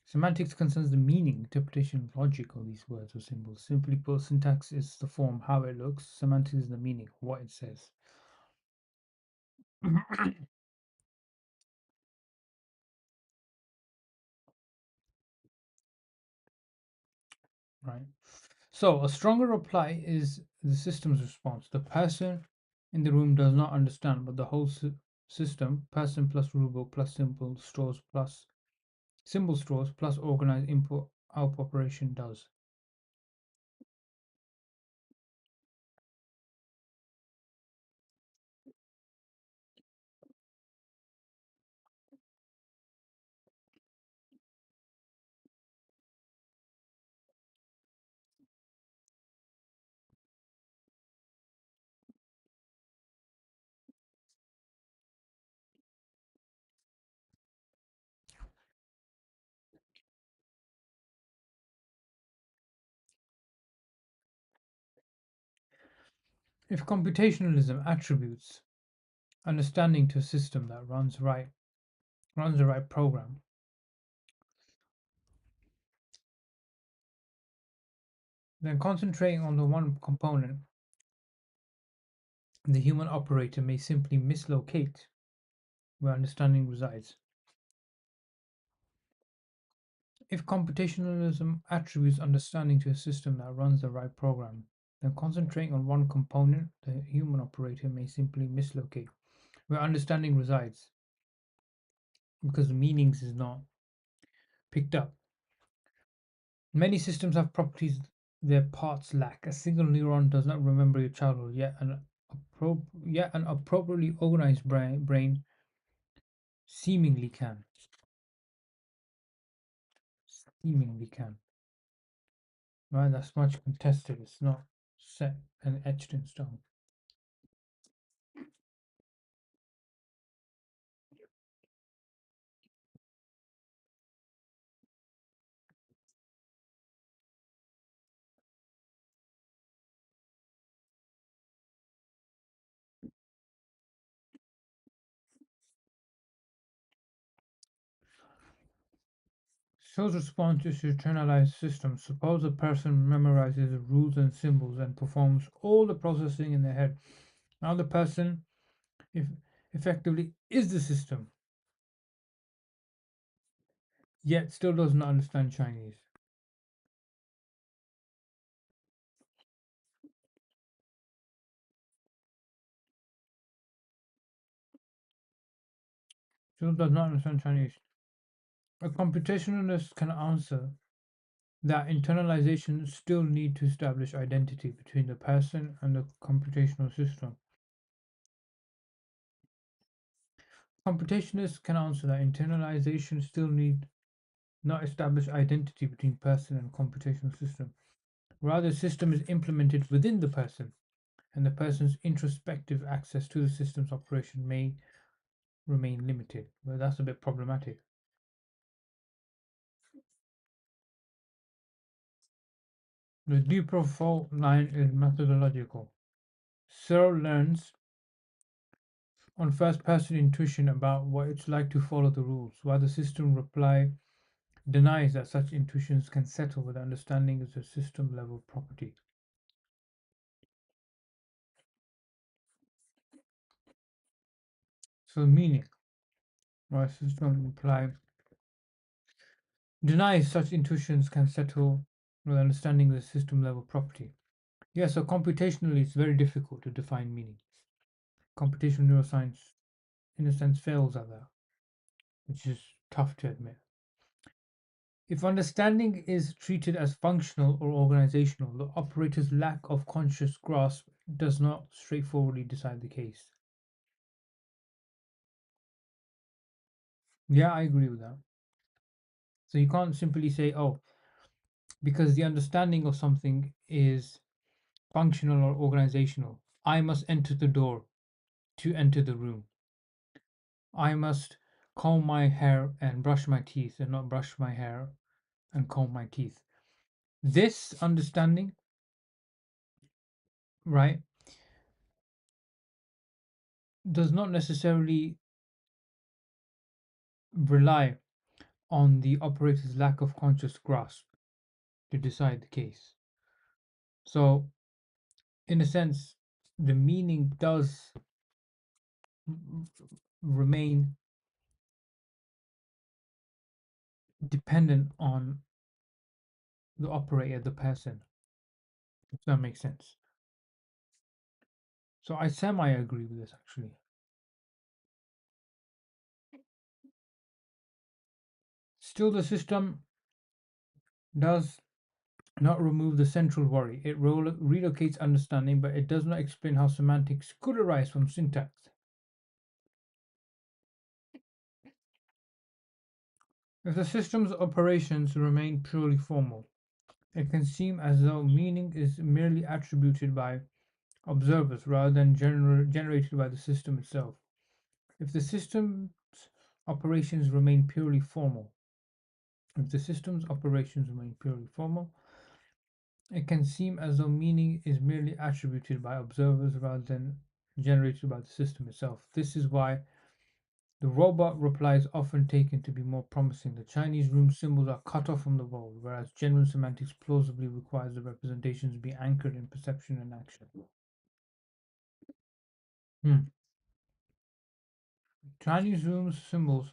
Semantics concerns the meaning, interpretation, logic of these words or symbols. Simply put, syntax is the form, how it looks. Semantics is the meaning, what it says. Right. So, a stronger reply is the system's response. The person in the room does not understand, but the whole system, person plus rulebook plus symbol stores plus organized input output operation does. If computationalism attributes understanding to a system that runs the right program, then concentrating on the one component, the human operator may simply mislocate where understanding resides. If computationalism attributes understanding to a system that runs the right program, then concentrating on one component, the human operator may simply mislocate where understanding resides because the meanings is not picked up. Many systems have properties their parts lack. A single neuron does not remember your childhood, yet an appropriately organized brain seemingly can. Seemingly can. Right? That's much contested. It's not set and etched in stone. Show's response is to internalize systems. Suppose a person memorizes rules and symbols and performs all the processing in their head. Now the person, if effectively, is the system, yet still does not understand Chinese. Still does not understand Chinese. A computationalist can answer that internalization still need to establish identity between the person and the computational system. Computationists can answer that internalization still need not establish identity between person and computational system. Rather, the system is implemented within the person, and the person's introspective access to the system's operation may remain limited. Well, that's a bit problematic. The deeper fault line is methodological. Searle learns on first-person intuition about what it's like to follow the rules, while the system reply denies that such intuitions can settle with understanding as a system-level property. So meaning, while system reply denies such intuitions can settle with understanding as a system-level property. Yeah, so computationally it's very difficult to define meaning. Computational neuroscience, in a sense, fails at that, which is tough to admit. If understanding is treated as functional or organizational, the operator's lack of conscious grasp does not straightforwardly decide the case. Yeah, I agree with that. So you can't simply say, oh, because the understanding of something is functional or organizational, I must enter the door to enter the room. I must comb my hair and brush my teeth and not brush my hair and comb my teeth. This understanding, right, does not necessarily rely on the operator's lack of conscious grasp to decide the case. So, in a sense, the meaning does remain dependent on the operator, the person, if that makes sense. So, I semi agree with this actually. Still, the system does not remove the central worry. It relocates understanding, but it does not explain how semantics could arise from syntax. If the system's operations remain purely formal, it can seem as though meaning is merely attributed by observers rather than generated by the system itself. If the system's operations remain purely formal, if the system's operations remain purely formal, it can seem as though meaning is merely attributed by observers rather than generated by the system itself. This is why the robot reply is often taken to be more promising. The Chinese room symbols are cut off from the world, whereas genuine semantics plausibly requires the representations be anchored in perception and action. Hmm. Chinese rooms symbols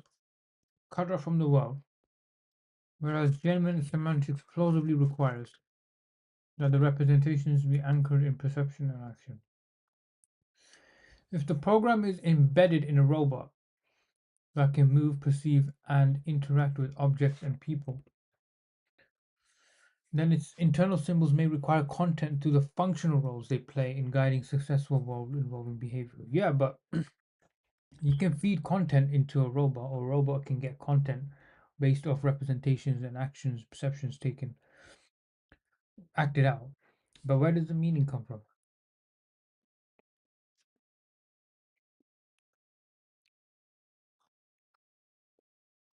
cut off from the world, whereas genuine semantics plausibly requires that the representations be anchored in perception and action. If the program is embedded in a robot that can move, perceive, and interact with objects and people, then its internal symbols may require content to the functional roles they play in guiding successful world involving behavior. Yeah, but you can feed content into a robot, or a robot can get content based off representations and actions, perceptions taken, acted out. But where does the meaning come from?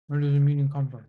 Where does the meaning come from?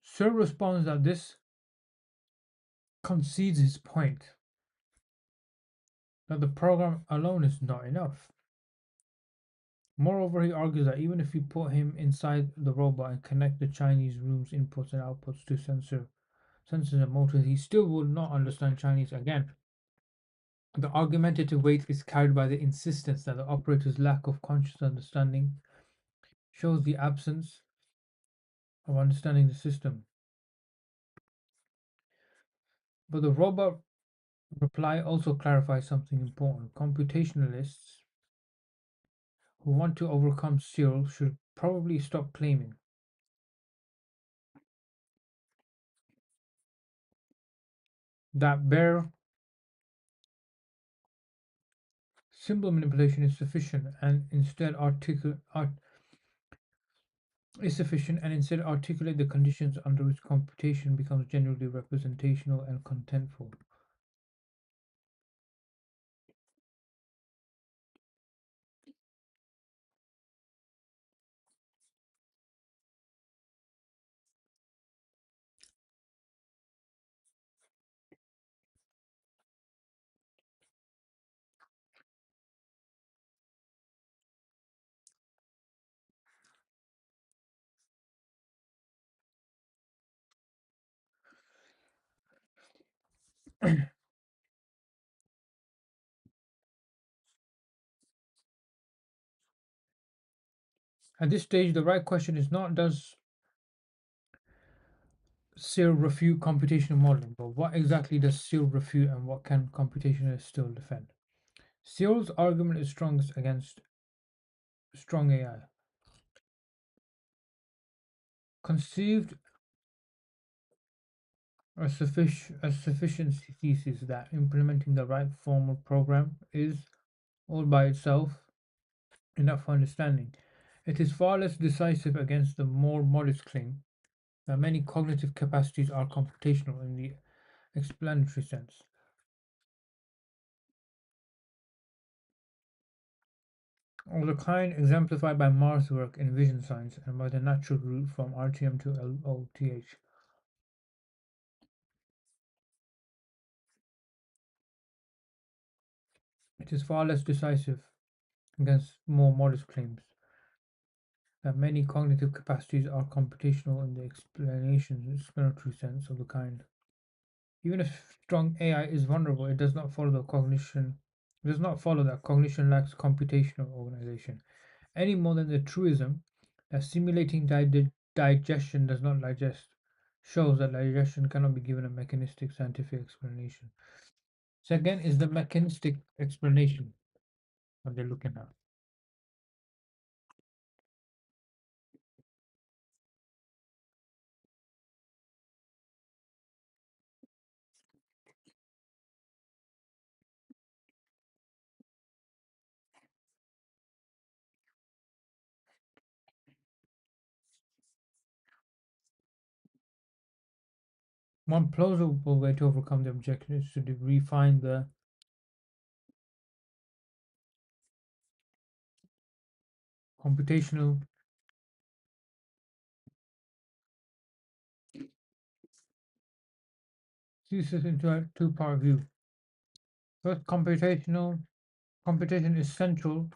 Sir responds that this concedes his point that the program alone is not enough. Moreover, he argues that even if you put him inside the robot and connect the Chinese room's inputs and outputs to sensors and motors, he still would not understand Chinese again. The argumentative weight is carried by the insistence that the operator's lack of conscious understanding shows the absence of understanding the system. But the robot Reply also clarifies something important. Computationalists who want to overcome Searle should probably stop claiming that bare symbol manipulation is sufficient and instead articulate the conditions under which computation becomes genuinely representational and contentful. At this stage, the right question is not does Searle refute computational modeling, but what exactly does Searle refute and what can computationalists still defend? Searle's argument is strongest against strong AI. Conceived a sufficiency thesis that implementing the right formal program is all by itself enough for understanding. It is far less decisive against the more modest claim that many cognitive capacities are computational in the explanatory sense, of the kind exemplified by Marr's work in vision science and by the natural route from RTM to LOTH. It is far less decisive against more modest claims that many cognitive capacities are computational in the explanatory sense of the kind. Even if strong AI is vulnerable, it does not follow that cognition lacks computational organization, any more than the truism that simulating digestion does not digest shows that digestion cannot be given a mechanistic scientific explanation. Second is the mechanistic explanation that they're looking at. One plausible way to overcome the objection is to refine the computational thesis into a two-part view. First, computation is central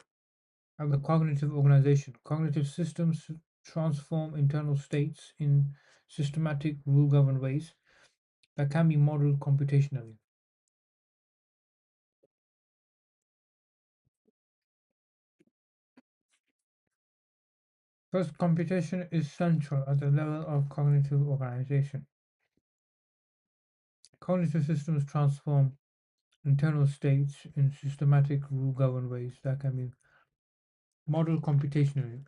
at the cognitive organization. Cognitive systems transform internal states in systematic, rule-governed ways that can be modeled computationally. First, computation is central at the level of cognitive organization. Cognitive systems transform internal states in systematic, rule-governed ways that can be modeled computationally.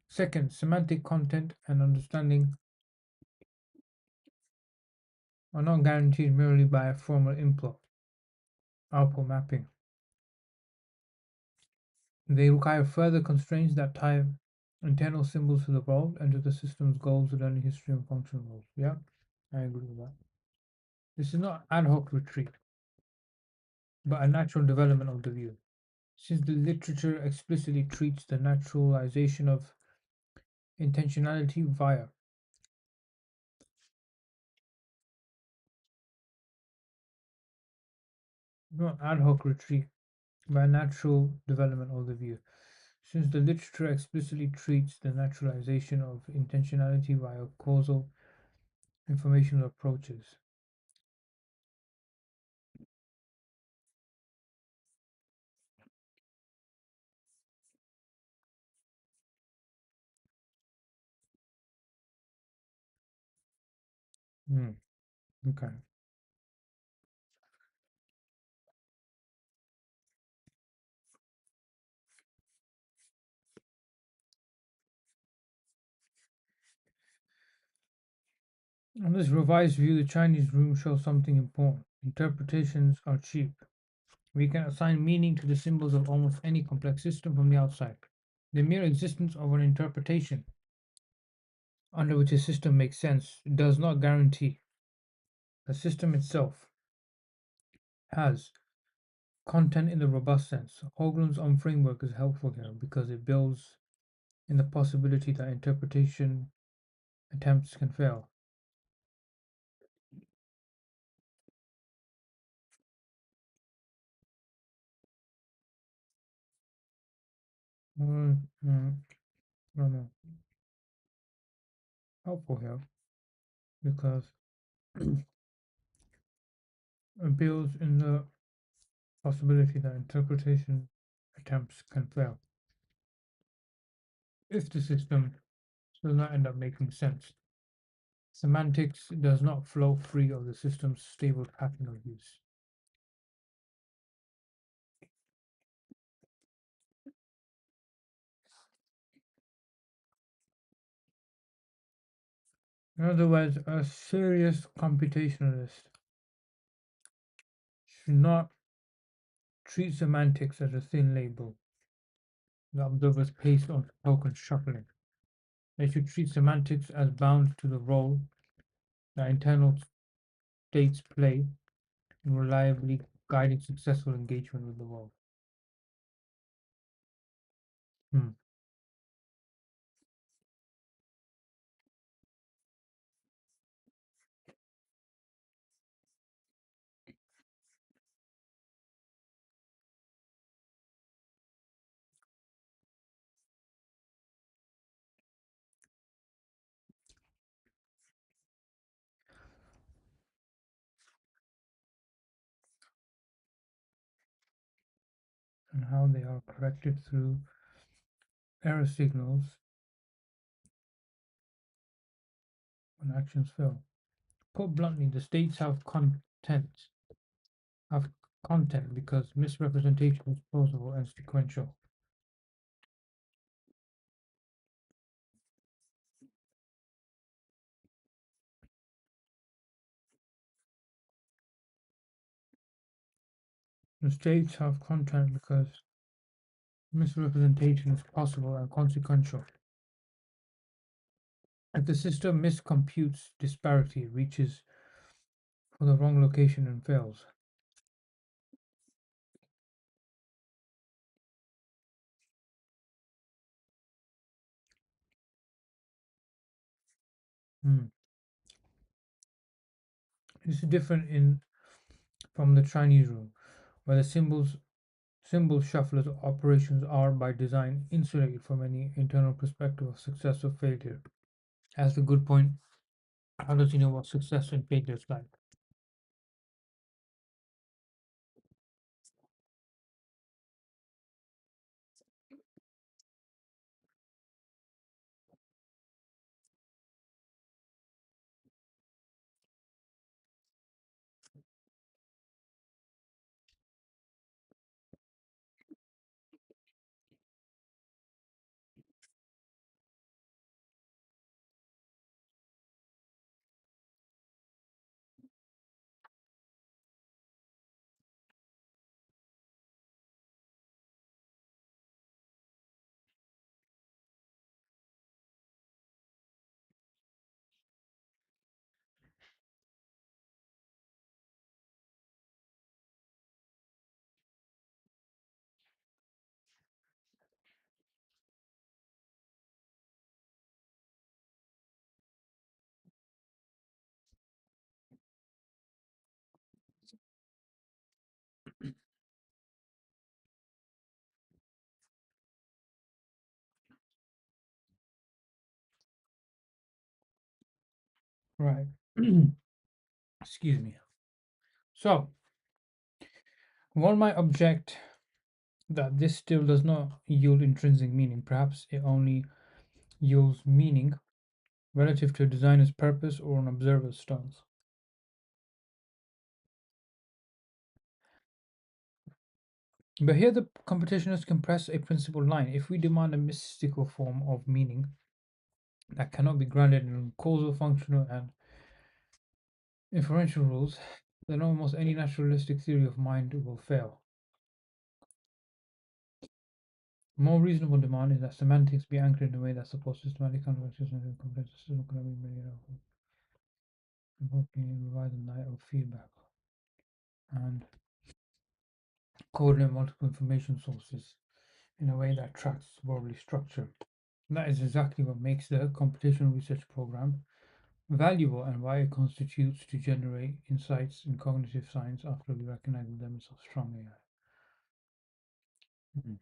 Second, semantic content and understanding are not guaranteed merely by a formal input-output mapping. They require further constraints that tie internal symbols to the world and to the system's goals, learning history, and functional roles. Yeah, I agree with that. This is not ad hoc retreat, but a natural development of the view. Since the literature explicitly treats the naturalization of intentionality via not ad hoc retreat, but a natural development of the view. Since the literature explicitly treats the naturalization of intentionality via causal informational approaches. Hmm, okay. On this revised view, the Chinese room shows something important. Interpretations are cheap. We can assign meaning to the symbols of almost any complex system from the outside. The mere existence of an interpretation under which a system makes sense does not guarantee the system itself has content in the robust sense. Hoagland's own framework is helpful here because it builds in the possibility that interpretation attempts can fail. Mm, mm, no, no, helpful here because it builds in the possibility that interpretation attempts can fail if the system does not end up making sense. Semantics does not flow free of the system's stable pattern of use. In other words, a serious computationalist should not treat semantics as a thin label the observer's pace on token shuffling. They should treat semantics as bound to the role that internal states play in reliably guiding successful engagement with the world. Hmm. And how they are corrected through error signals when actions fail. Put bluntly, the states have content because misrepresentation is plausible and sequential. The states have content because misrepresentation is possible and consequential. If the system miscomputes disparity, it reaches for the wrong location and fails. Hmm. This is different in from the Chinese room, where the symbol shuffler's operations are by design insulated from any internal perspective of success or failure. That's a good point. How does he know what success and failure is like? Right. Excuse me. So, one might object that this still does not yield intrinsic meaning. Perhaps it only yields meaning relative to a designer's purpose or an observer's stance. But here the computationists compress a principled line. If we demand a mystical form of meaning that cannot be grounded in causal, functional, and Inferential rules, then almost any naturalistic theory of mind will fail. A more reasonable demand is that semantics be anchored in a way that supports systematic conversations and complex system economic media invoking provide a light of feedback and coordinate multiple information sources in a way that tracks broadly structure. That is exactly what makes the computational research program valuable and why it constitutes to generate insights in cognitive science after we recognize the limits of strong AI. Mhm.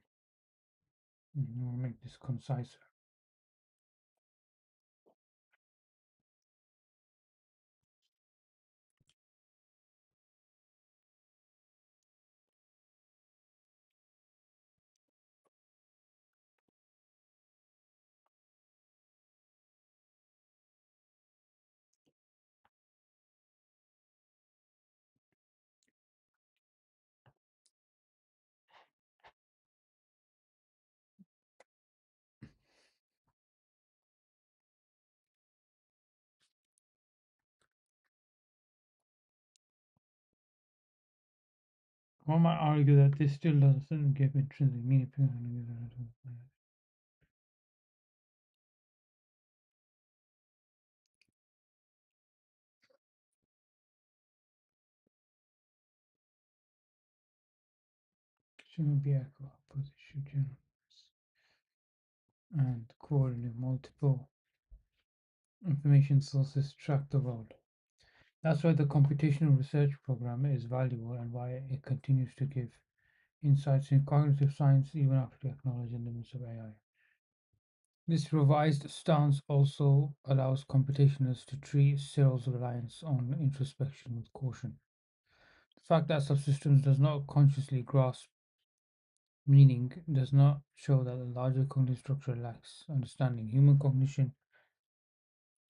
We'll make this concise. One might argue that this still doesn't give intrinsic meaning. Shouldn't be echo output, it should generalize and coordinate multiple information sources track the world. That's why the computational research program is valuable and why it continues to give insights in cognitive science even after acknowledging the limits of AI. This revised stance also allows computationalists to treat Searle's reliance on introspection with caution. The fact that subsystems does not consciously grasp meaning does not show that the larger cognitive structure lacks understanding. Human cognition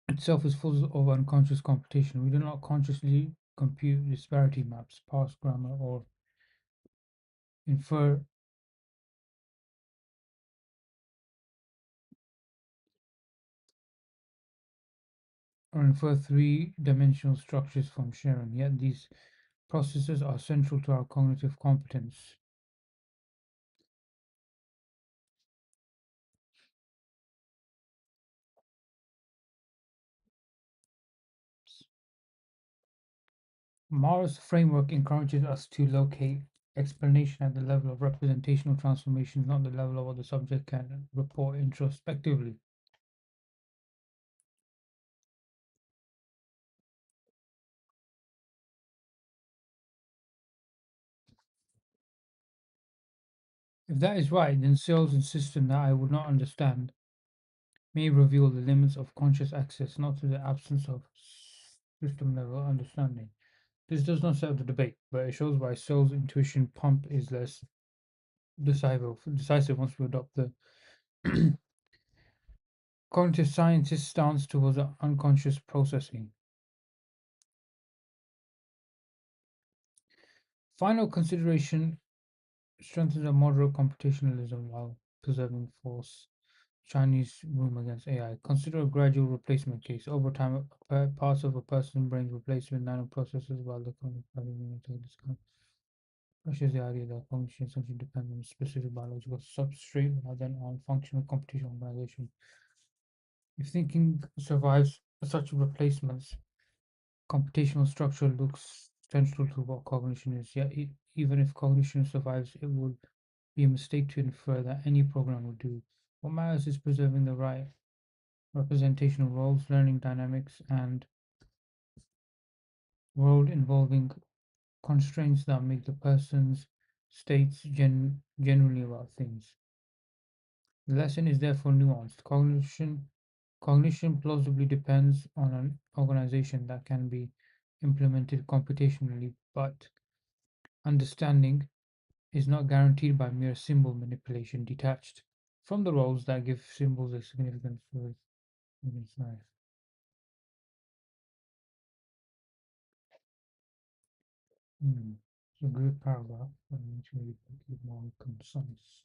itself is full of unconscious computation. We do not consciously compute disparity maps, parse grammar, infer infer three-dimensional structures from sharing. Yet these processes are central to our cognitive competence. Marr's framework encourages us to locate explanation at the level of representational transformation, not the level of what the subject can report introspectively. If that is right, then Searle's insistence that I would not understand may reveal the limits of conscious access, not to the absence of system level understanding. This does not settle the debate, but it shows why Searle's intuition pump is less decisive once we adopt the cognitive scientist stance towards unconscious processing. Final consideration strengthens a moderate computationalism while preserving false Chinese room against AI. Consider a gradual replacement case. Over time, parts of a person's brain replaced with nanoprocessors while the cognitive pushes the idea that cognition essentially depends on a specific biological substrate rather than on functional computational organization. If thinking survives such replacements, computational structure looks central to what cognition is. Yet, even if cognition survives, it would be a mistake to infer that any program will do. What matters is preserving the right representational roles, learning dynamics, and world involving constraints that make the person's states generally about things. The lesson is therefore nuanced. Cognition plausibly depends on an organization that can be implemented computationally, but understanding is not guaranteed by mere symbol manipulation detached from the roles that give symbols a significance within science. It's a good paragraph, but I need to make it more concise.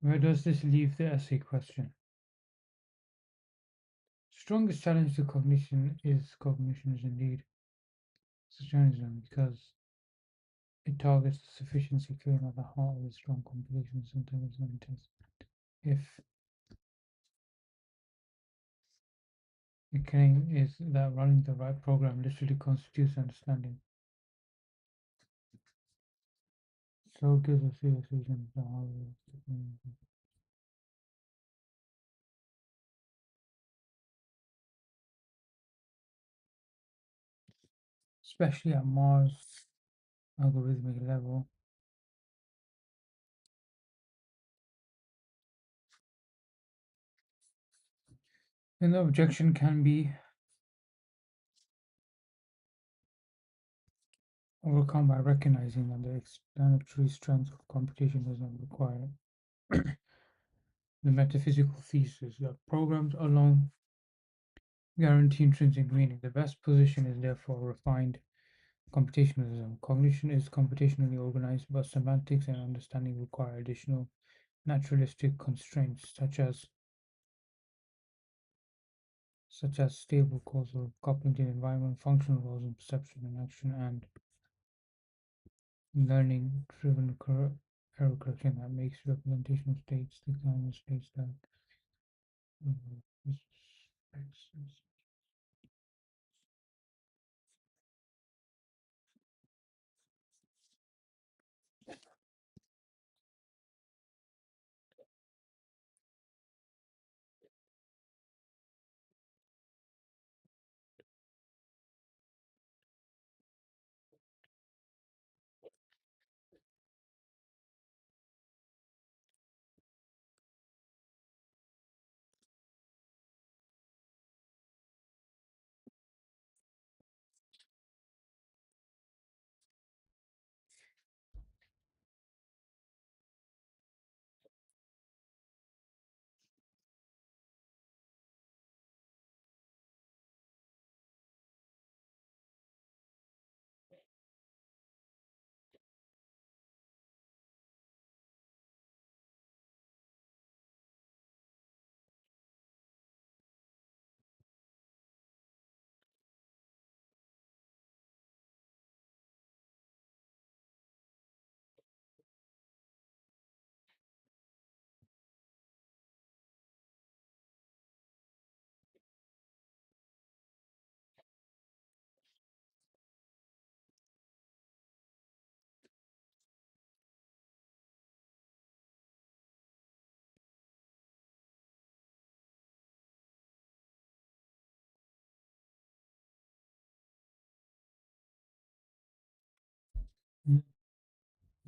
Where does this leave the essay question? Strongest challenge to cognition is indeed socialism because it targets the sufficiency claim at the heart of the strong computational synthesis test. If the claim is that running the right program literally constitutes understanding, so it gives a serious reason for how especially at Marr's algorithmic level. And the objection can be overcome by recognizing that the explanatory strength of computation does not require the metaphysical thesis that programs alone guarantee intrinsic meaning. The best position is therefore refined computationalism. Cognition is computationally organized, but semantics and understanding require additional naturalistic constraints, such as stable causal coupling in environment, functional laws in perception and action, and learning-driven error correction that makes representational states the kind of states that uh,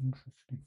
interesting.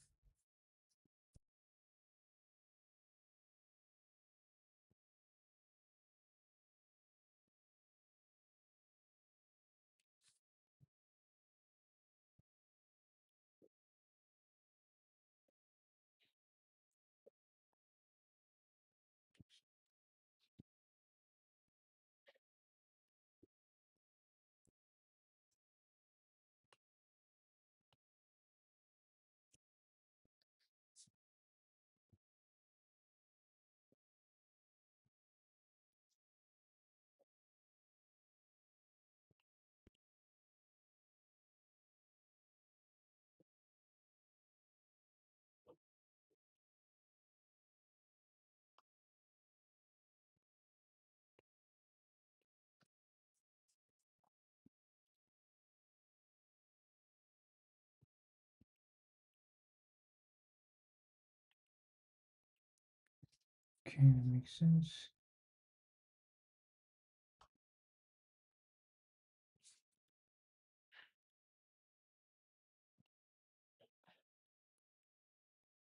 Okay, that makes sense.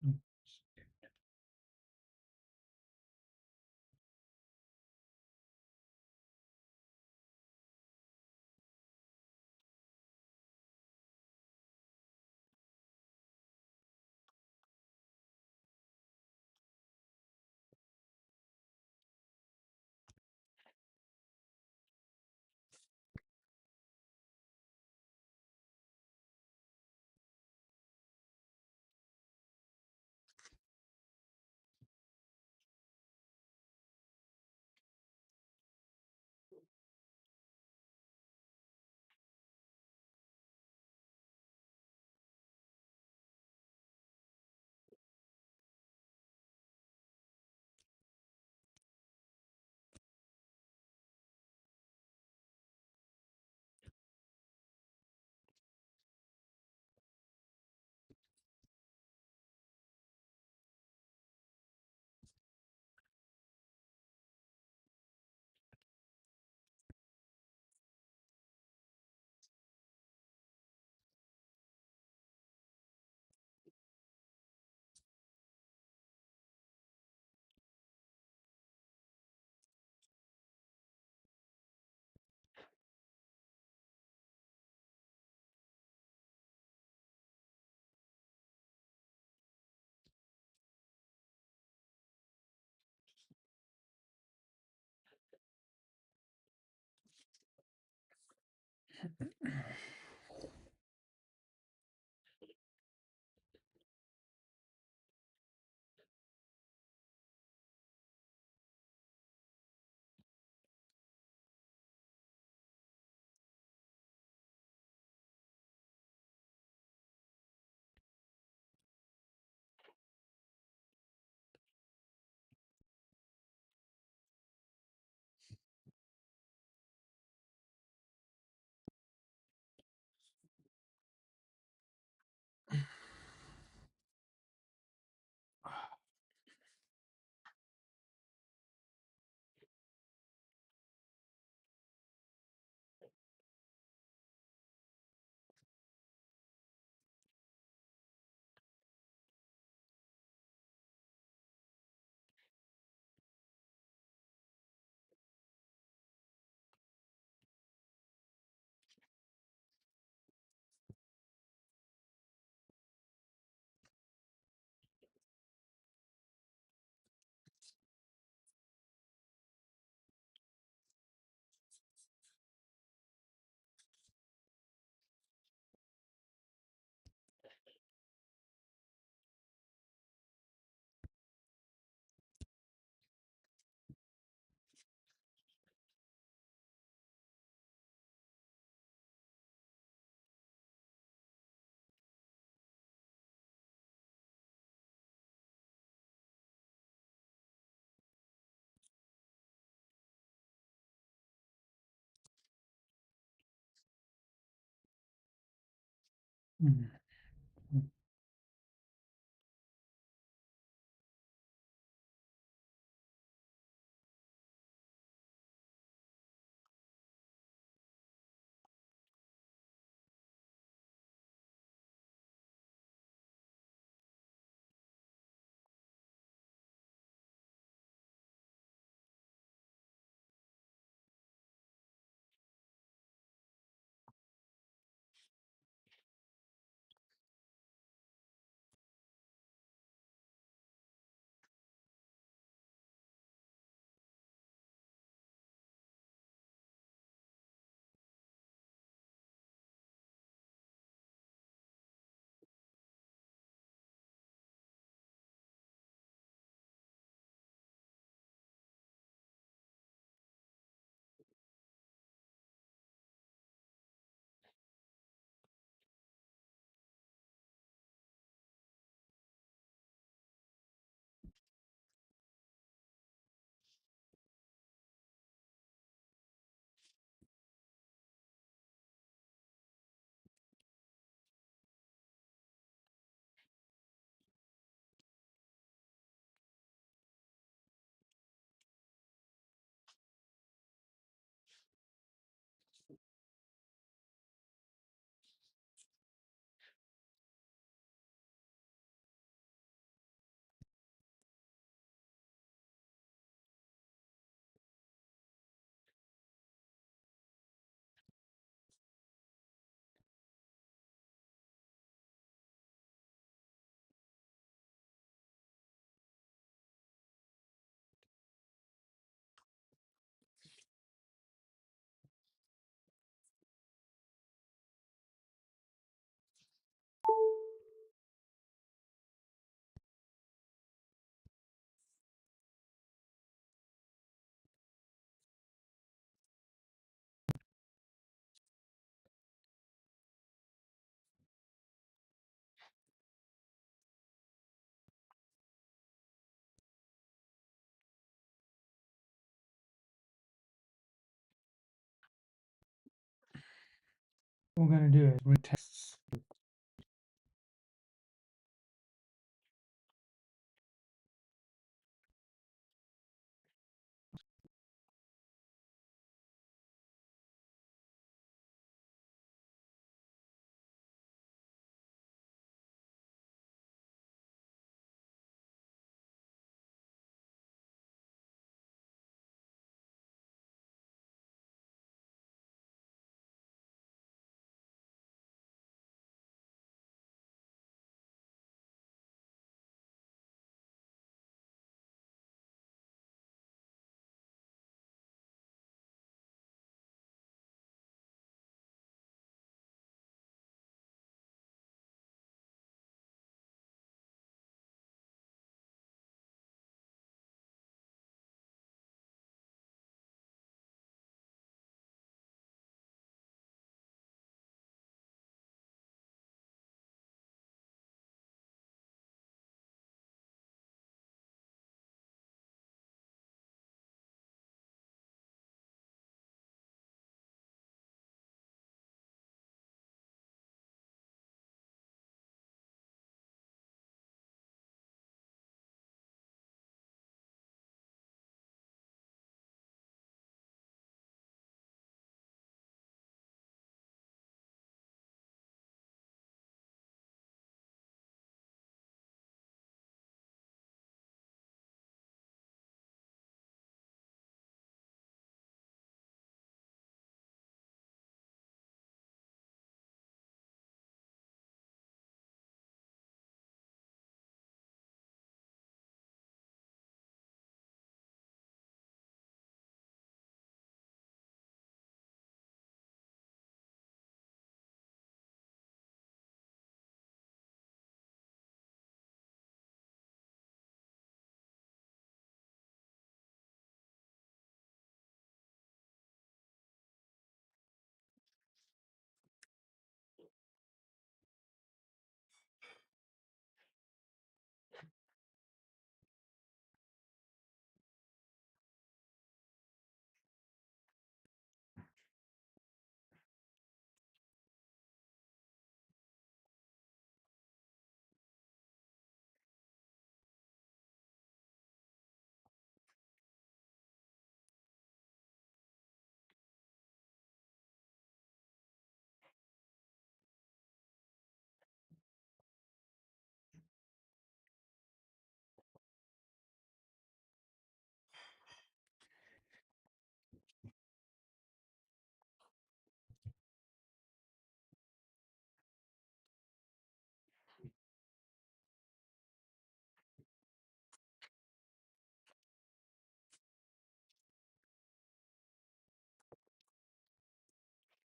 Mm. Mm. What we're going to do is retest.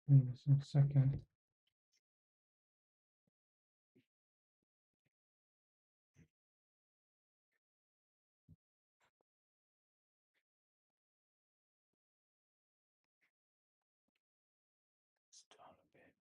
do this in a second. It's down a bit.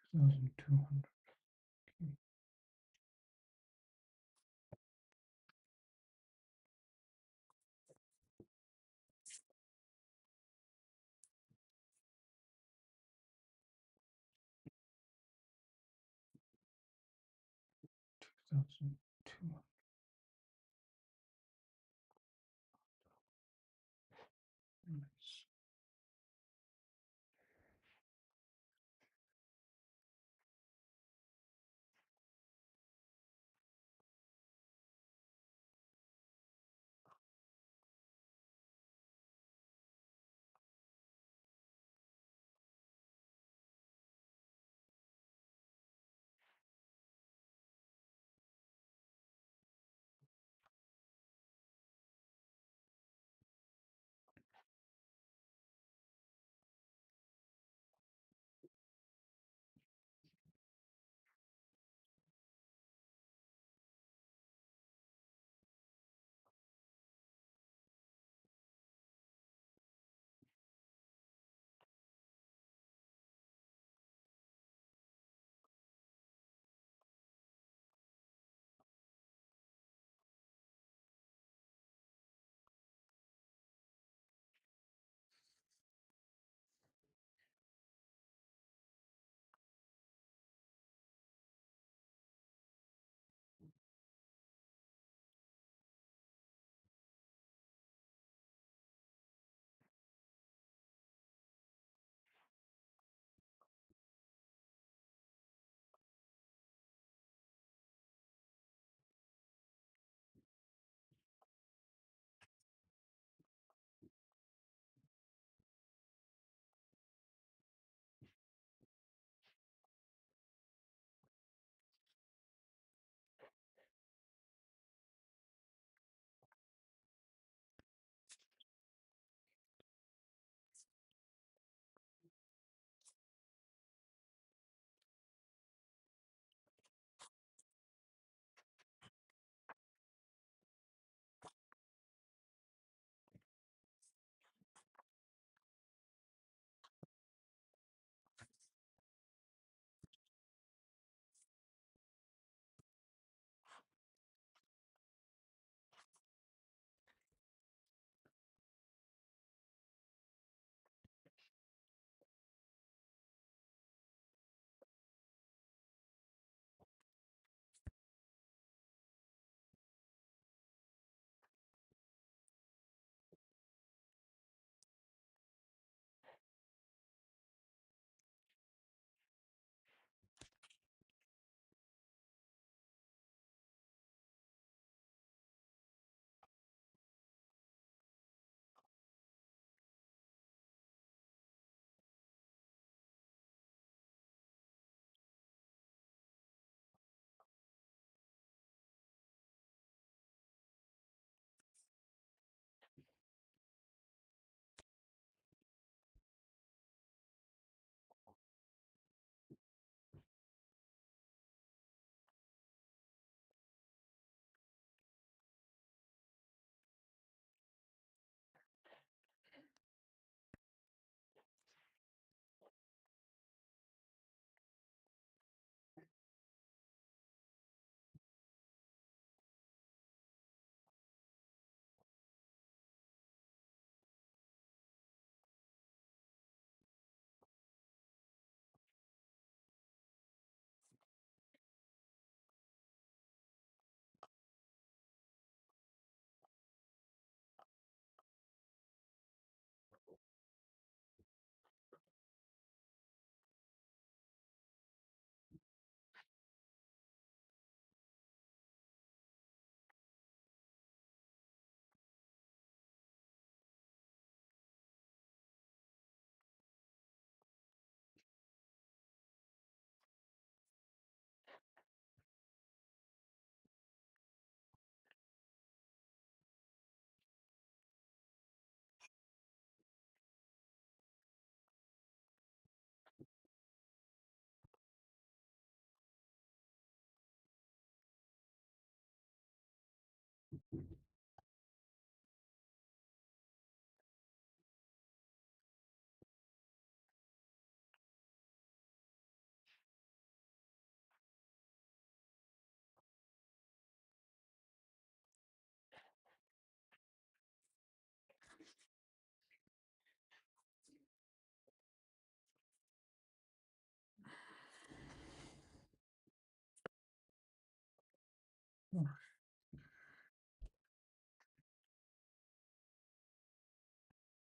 2,200. Okay. 2,200. Nice.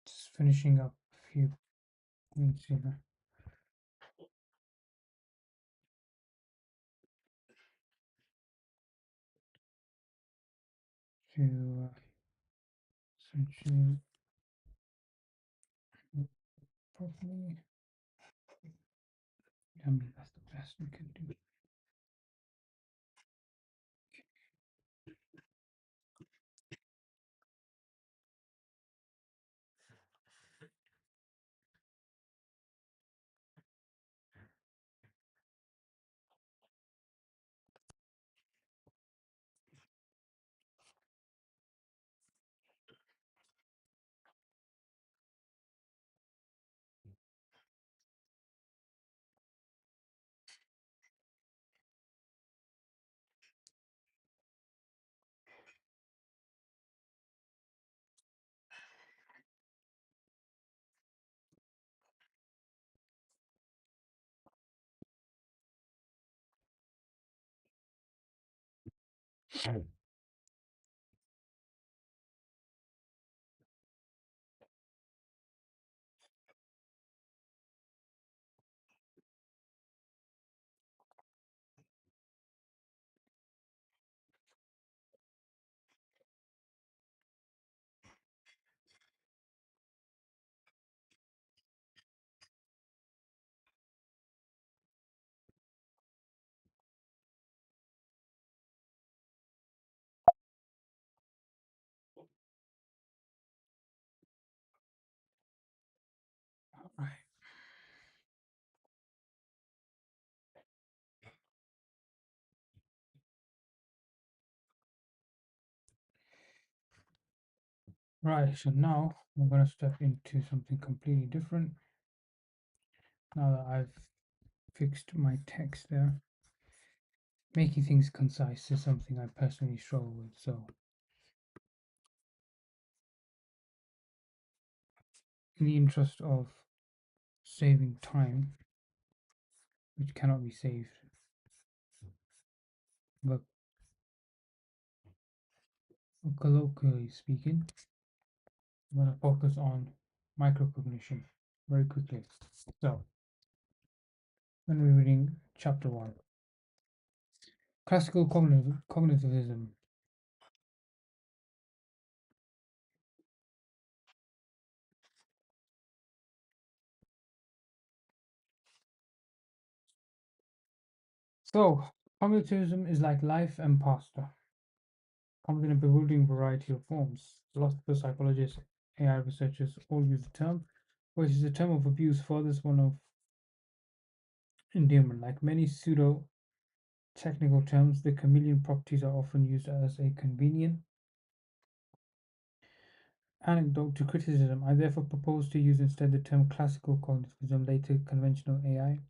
Just finishing up a few things here to essentially properly. I mean, that's the best we can do. Right. Right, so now we're going to step into something completely different. Now that I've fixed my text there, making things concise is something I personally struggle with. So, in the interest of saving time, which cannot be saved, but colloquially speaking, I'm going to focus on microcognition very quickly. So, when we're reading chapter 1, classical cognitivism. So, cognitivism is like life and pasta, comes in a bewildering variety of forms. Philosophers, psychologists, AI researchers all use the term, which is a term of abuse, furthest one of endearment. Like many pseudo technical terms, the chameleon properties are often used as a convenient anecdote to criticism. I therefore propose to use instead the term classical cognitivism, later conventional AI.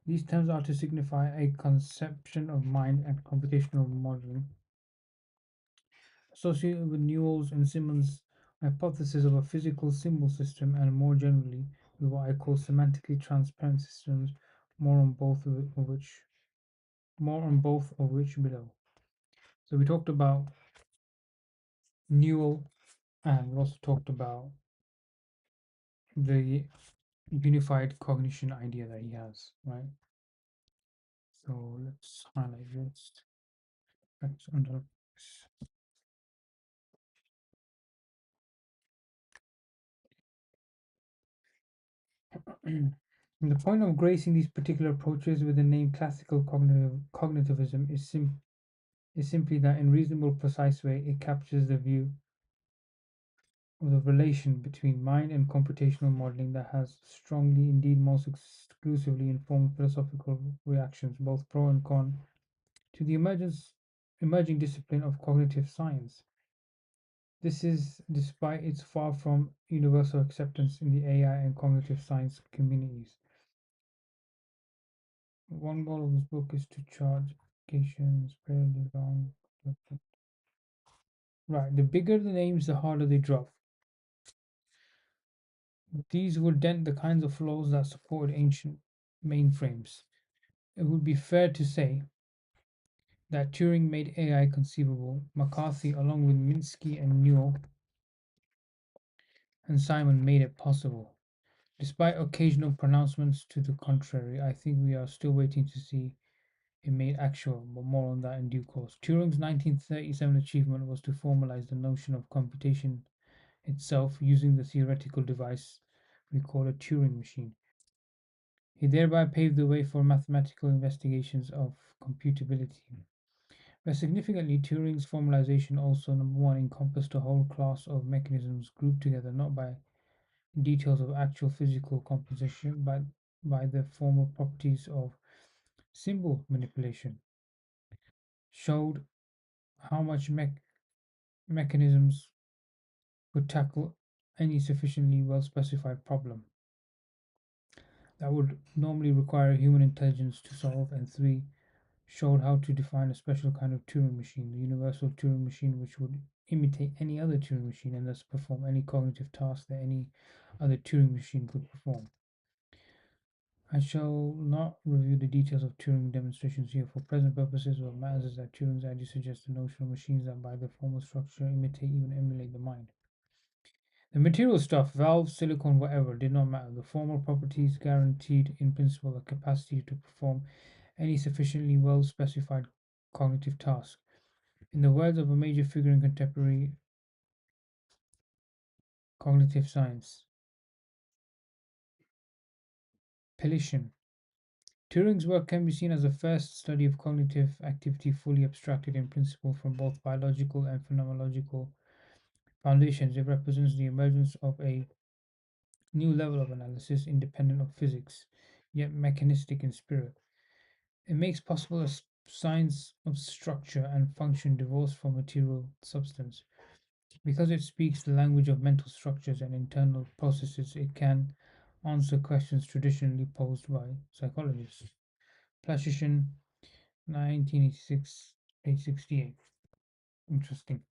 These terms are to signify a conception of mind and computational modeling associated with Newell's and Simmons' hypothesis of a physical symbol system, and more generally with what I call semantically transparent systems, more on both of which below. So we talked about Newell, and we also talked about the unified cognition idea that he has, right? So let's highlight this. Let's under the point of gracing these particular approaches with the name classical cognitivism is simply that in reasonable precise way it captures the view of the relation between mind and computational modeling that has strongly, indeed most exclusively, informed philosophical reactions, both pro and con, to the emerging discipline of cognitive science. This is despite its far from universal acceptance in the AI and cognitive science communities. One goal of this book is to charge applications fairly long. Right, the bigger the names, the harder they drop. These would dent the kinds of flaws that supported ancient mainframes. It would be fair to say that Turing made AI conceivable. McCarthy, along with Minsky and Newell and Simon, made it possible. Despite occasional pronouncements to the contrary, I think we are still waiting to see it made actual, but more on that in due course. Turing's 1937 achievement was to formalize the notion of computation itself using the theoretical device we call a Turing machine. He thereby paved the way for mathematical investigations of computability. But significantly, Turing's formalization also, number one, encompassed a whole class of mechanisms grouped together not by details of actual physical composition, but by the formal properties of symbol manipulation, showed how much mechanisms could tackle any sufficiently well specified problem that would normally require human intelligence to solve, and three, showed how to define a special kind of Turing machine, the universal Turing machine, which would imitate any other Turing machine and thus perform any cognitive task that any other Turing machine could perform. I shall not review the details of Turing demonstrations here. For present purposes, what matters is that Turing's idea suggests the notion of machines that by their formal structure imitate, even emulate the mind. The material stuff, valves, silicon, whatever, did not matter. The formal properties guaranteed in principle a capacity to perform any sufficiently well specified cognitive task. In the words of a major figure in contemporary cognitive science, Pelishin, Turing's work can be seen as a first study of cognitive activity fully abstracted in principle from both biological and phenomenological foundations. It represents the emergence of a new level of analysis independent of physics, yet mechanistic in spirit. It makes possible a science of structure and function divorced from material substance. Because it speaks the language of mental structures and internal processes, it can answer questions traditionally posed by psychologists. Plasician, 1986, page 68. Interesting.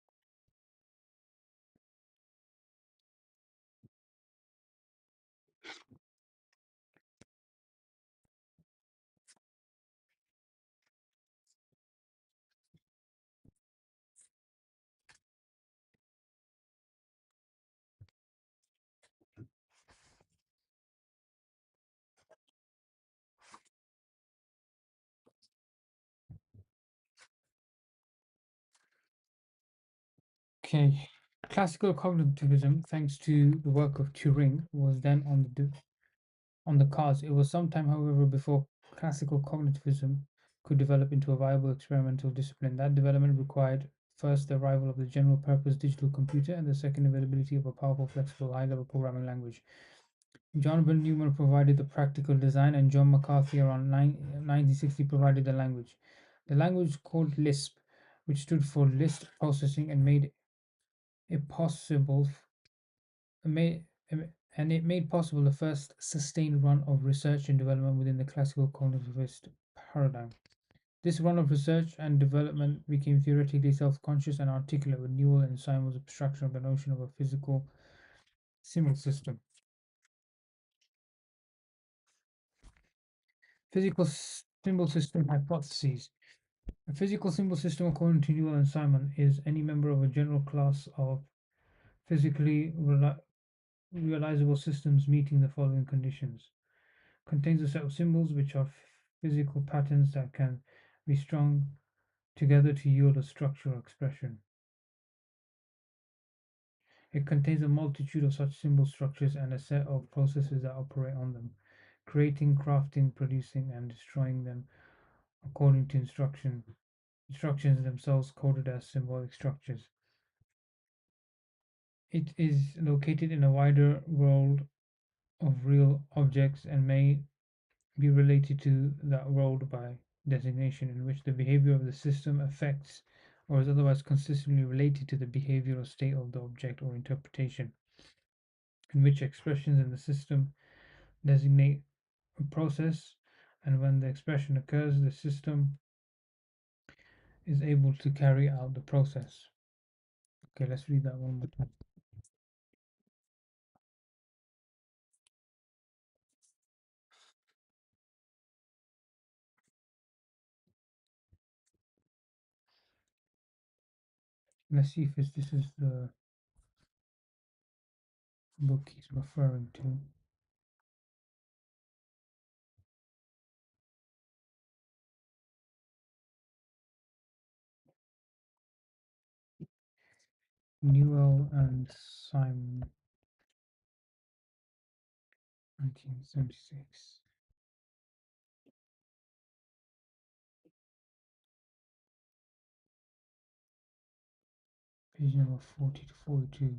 Okay. Classical cognitivism, thanks to the work of Turing, was then on the cards. It was some time, however, before classical cognitivism could develop into a viable experimental discipline. That development required first the arrival of the general purpose digital computer and the second availability of a powerful, flexible, high level programming language. John Bell Newman provided the practical design, and John McCarthy around 1960 provided the language. The language called Lisp, which stood for List Processing, and it possible made and it made possible the first sustained run of research and development within the classical cognitivist paradigm. This run of research and development became theoretically self-conscious and articulate with Newell and Simon's abstraction of the notion of a physical symbol system. Physical symbol system hypotheses. A physical symbol system, according to Newell and Simon, is any member of a general class of physically realizable systems meeting the following conditions. Contains a set of symbols which are physical patterns that can be strung together to yield a structural expression. It contains a multitude of such symbol structures and a set of processes that operate on them, creating, crafting, producing, and destroying them according to instructions themselves coded as symbolic structures. It is located in a wider world of real objects and may be related to that world by designation in which the behavior of the system affects or is otherwise consistently related to the behavioral state of the object or interpretation, in which expressions in the system designate a process, and when the expression occurs, the system is able to carry out the process. Okay, let's read that one more time. Let's see if this is the book he's referring to. Newell and Simon, 1976. Page number 40 to 42.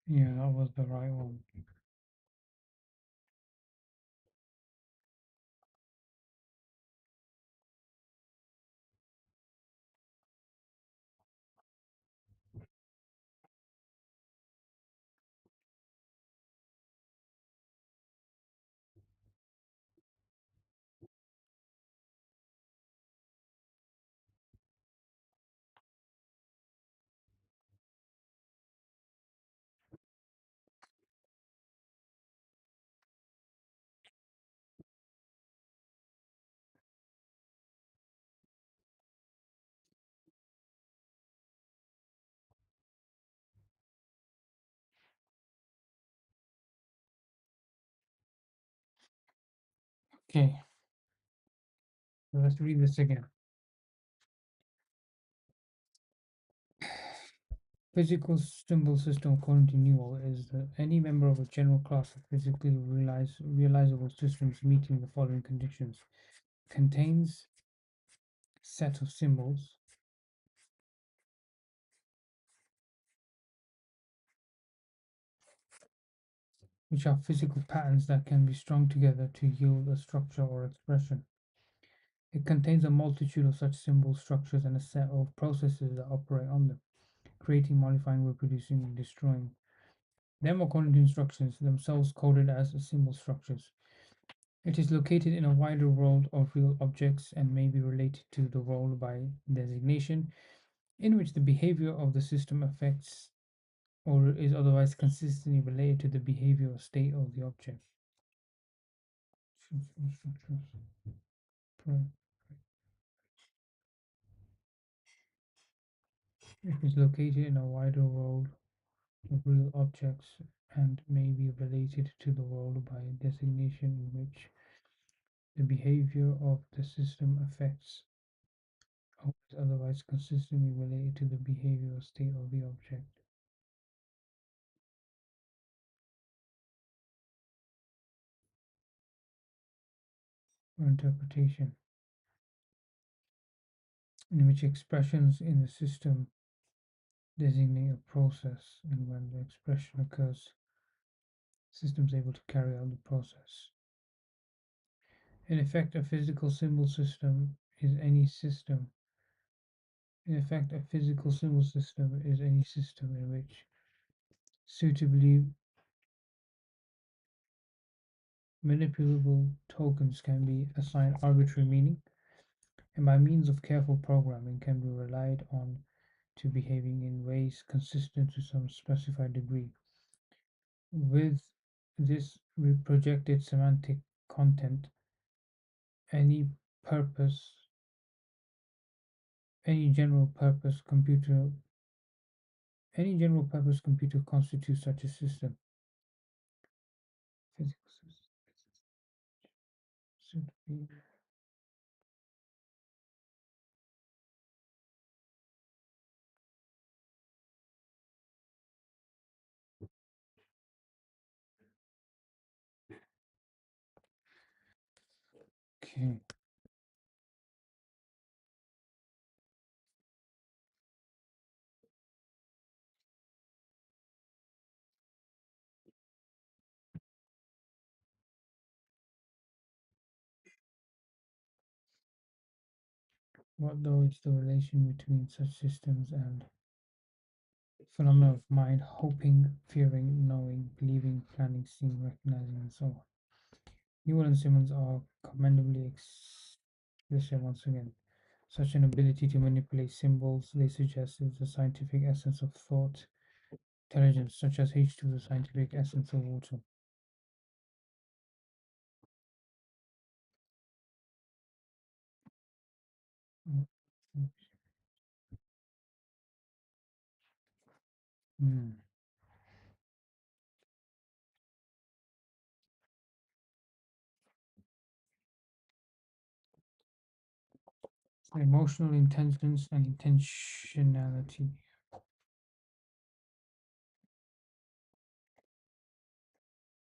Yeah, that was the right one. Okay, so let's read this again. Physical symbol system, according to Newell, is any member of a general class of physically realizable systems meeting the following conditions. Contains set of symbols which are physical patterns that can be strung together to yield a structure or expression. It contains a multitude of such symbol structures and a set of processes that operate on them, creating, modifying, reproducing, and destroying them according to instructions themselves coded as symbol structures. It is located in a wider world of real objects and may be related to the role by designation in which the behavior of the system affects or is otherwise consistently related to the behavior or state of the object. It is located in a wider world of real objects and may be related to the world by designation in which the behavior of the system affects or is otherwise consistently related to the behavior or state of the object. Or interpretation, in which expressions in the system designate a process, and when the expression occurs, the system is able to carry out the process. In effect, a physical symbol system is any system. In effect, a physical symbol system is any system in which suitably manipulable tokens can be assigned arbitrary meaning, and by means of careful programming can be relied on to behaving in ways consistent to some specified degree. With this projected semantic content, any purpose, any general purpose computer, any general purpose computer constitutes such a system. Physical system. Okay. What though is the relation between such systems and phenomena of mind, hoping, fearing, knowing, believing, planning, seeing, recognizing, and so on? Newell and Simmons are commendably explicit once again. Such an ability to manipulate symbols, they suggest, is the scientific essence of thought, intelligence, such as H2, the scientific essence of water. Mm. Emotional intelligence and intentionality.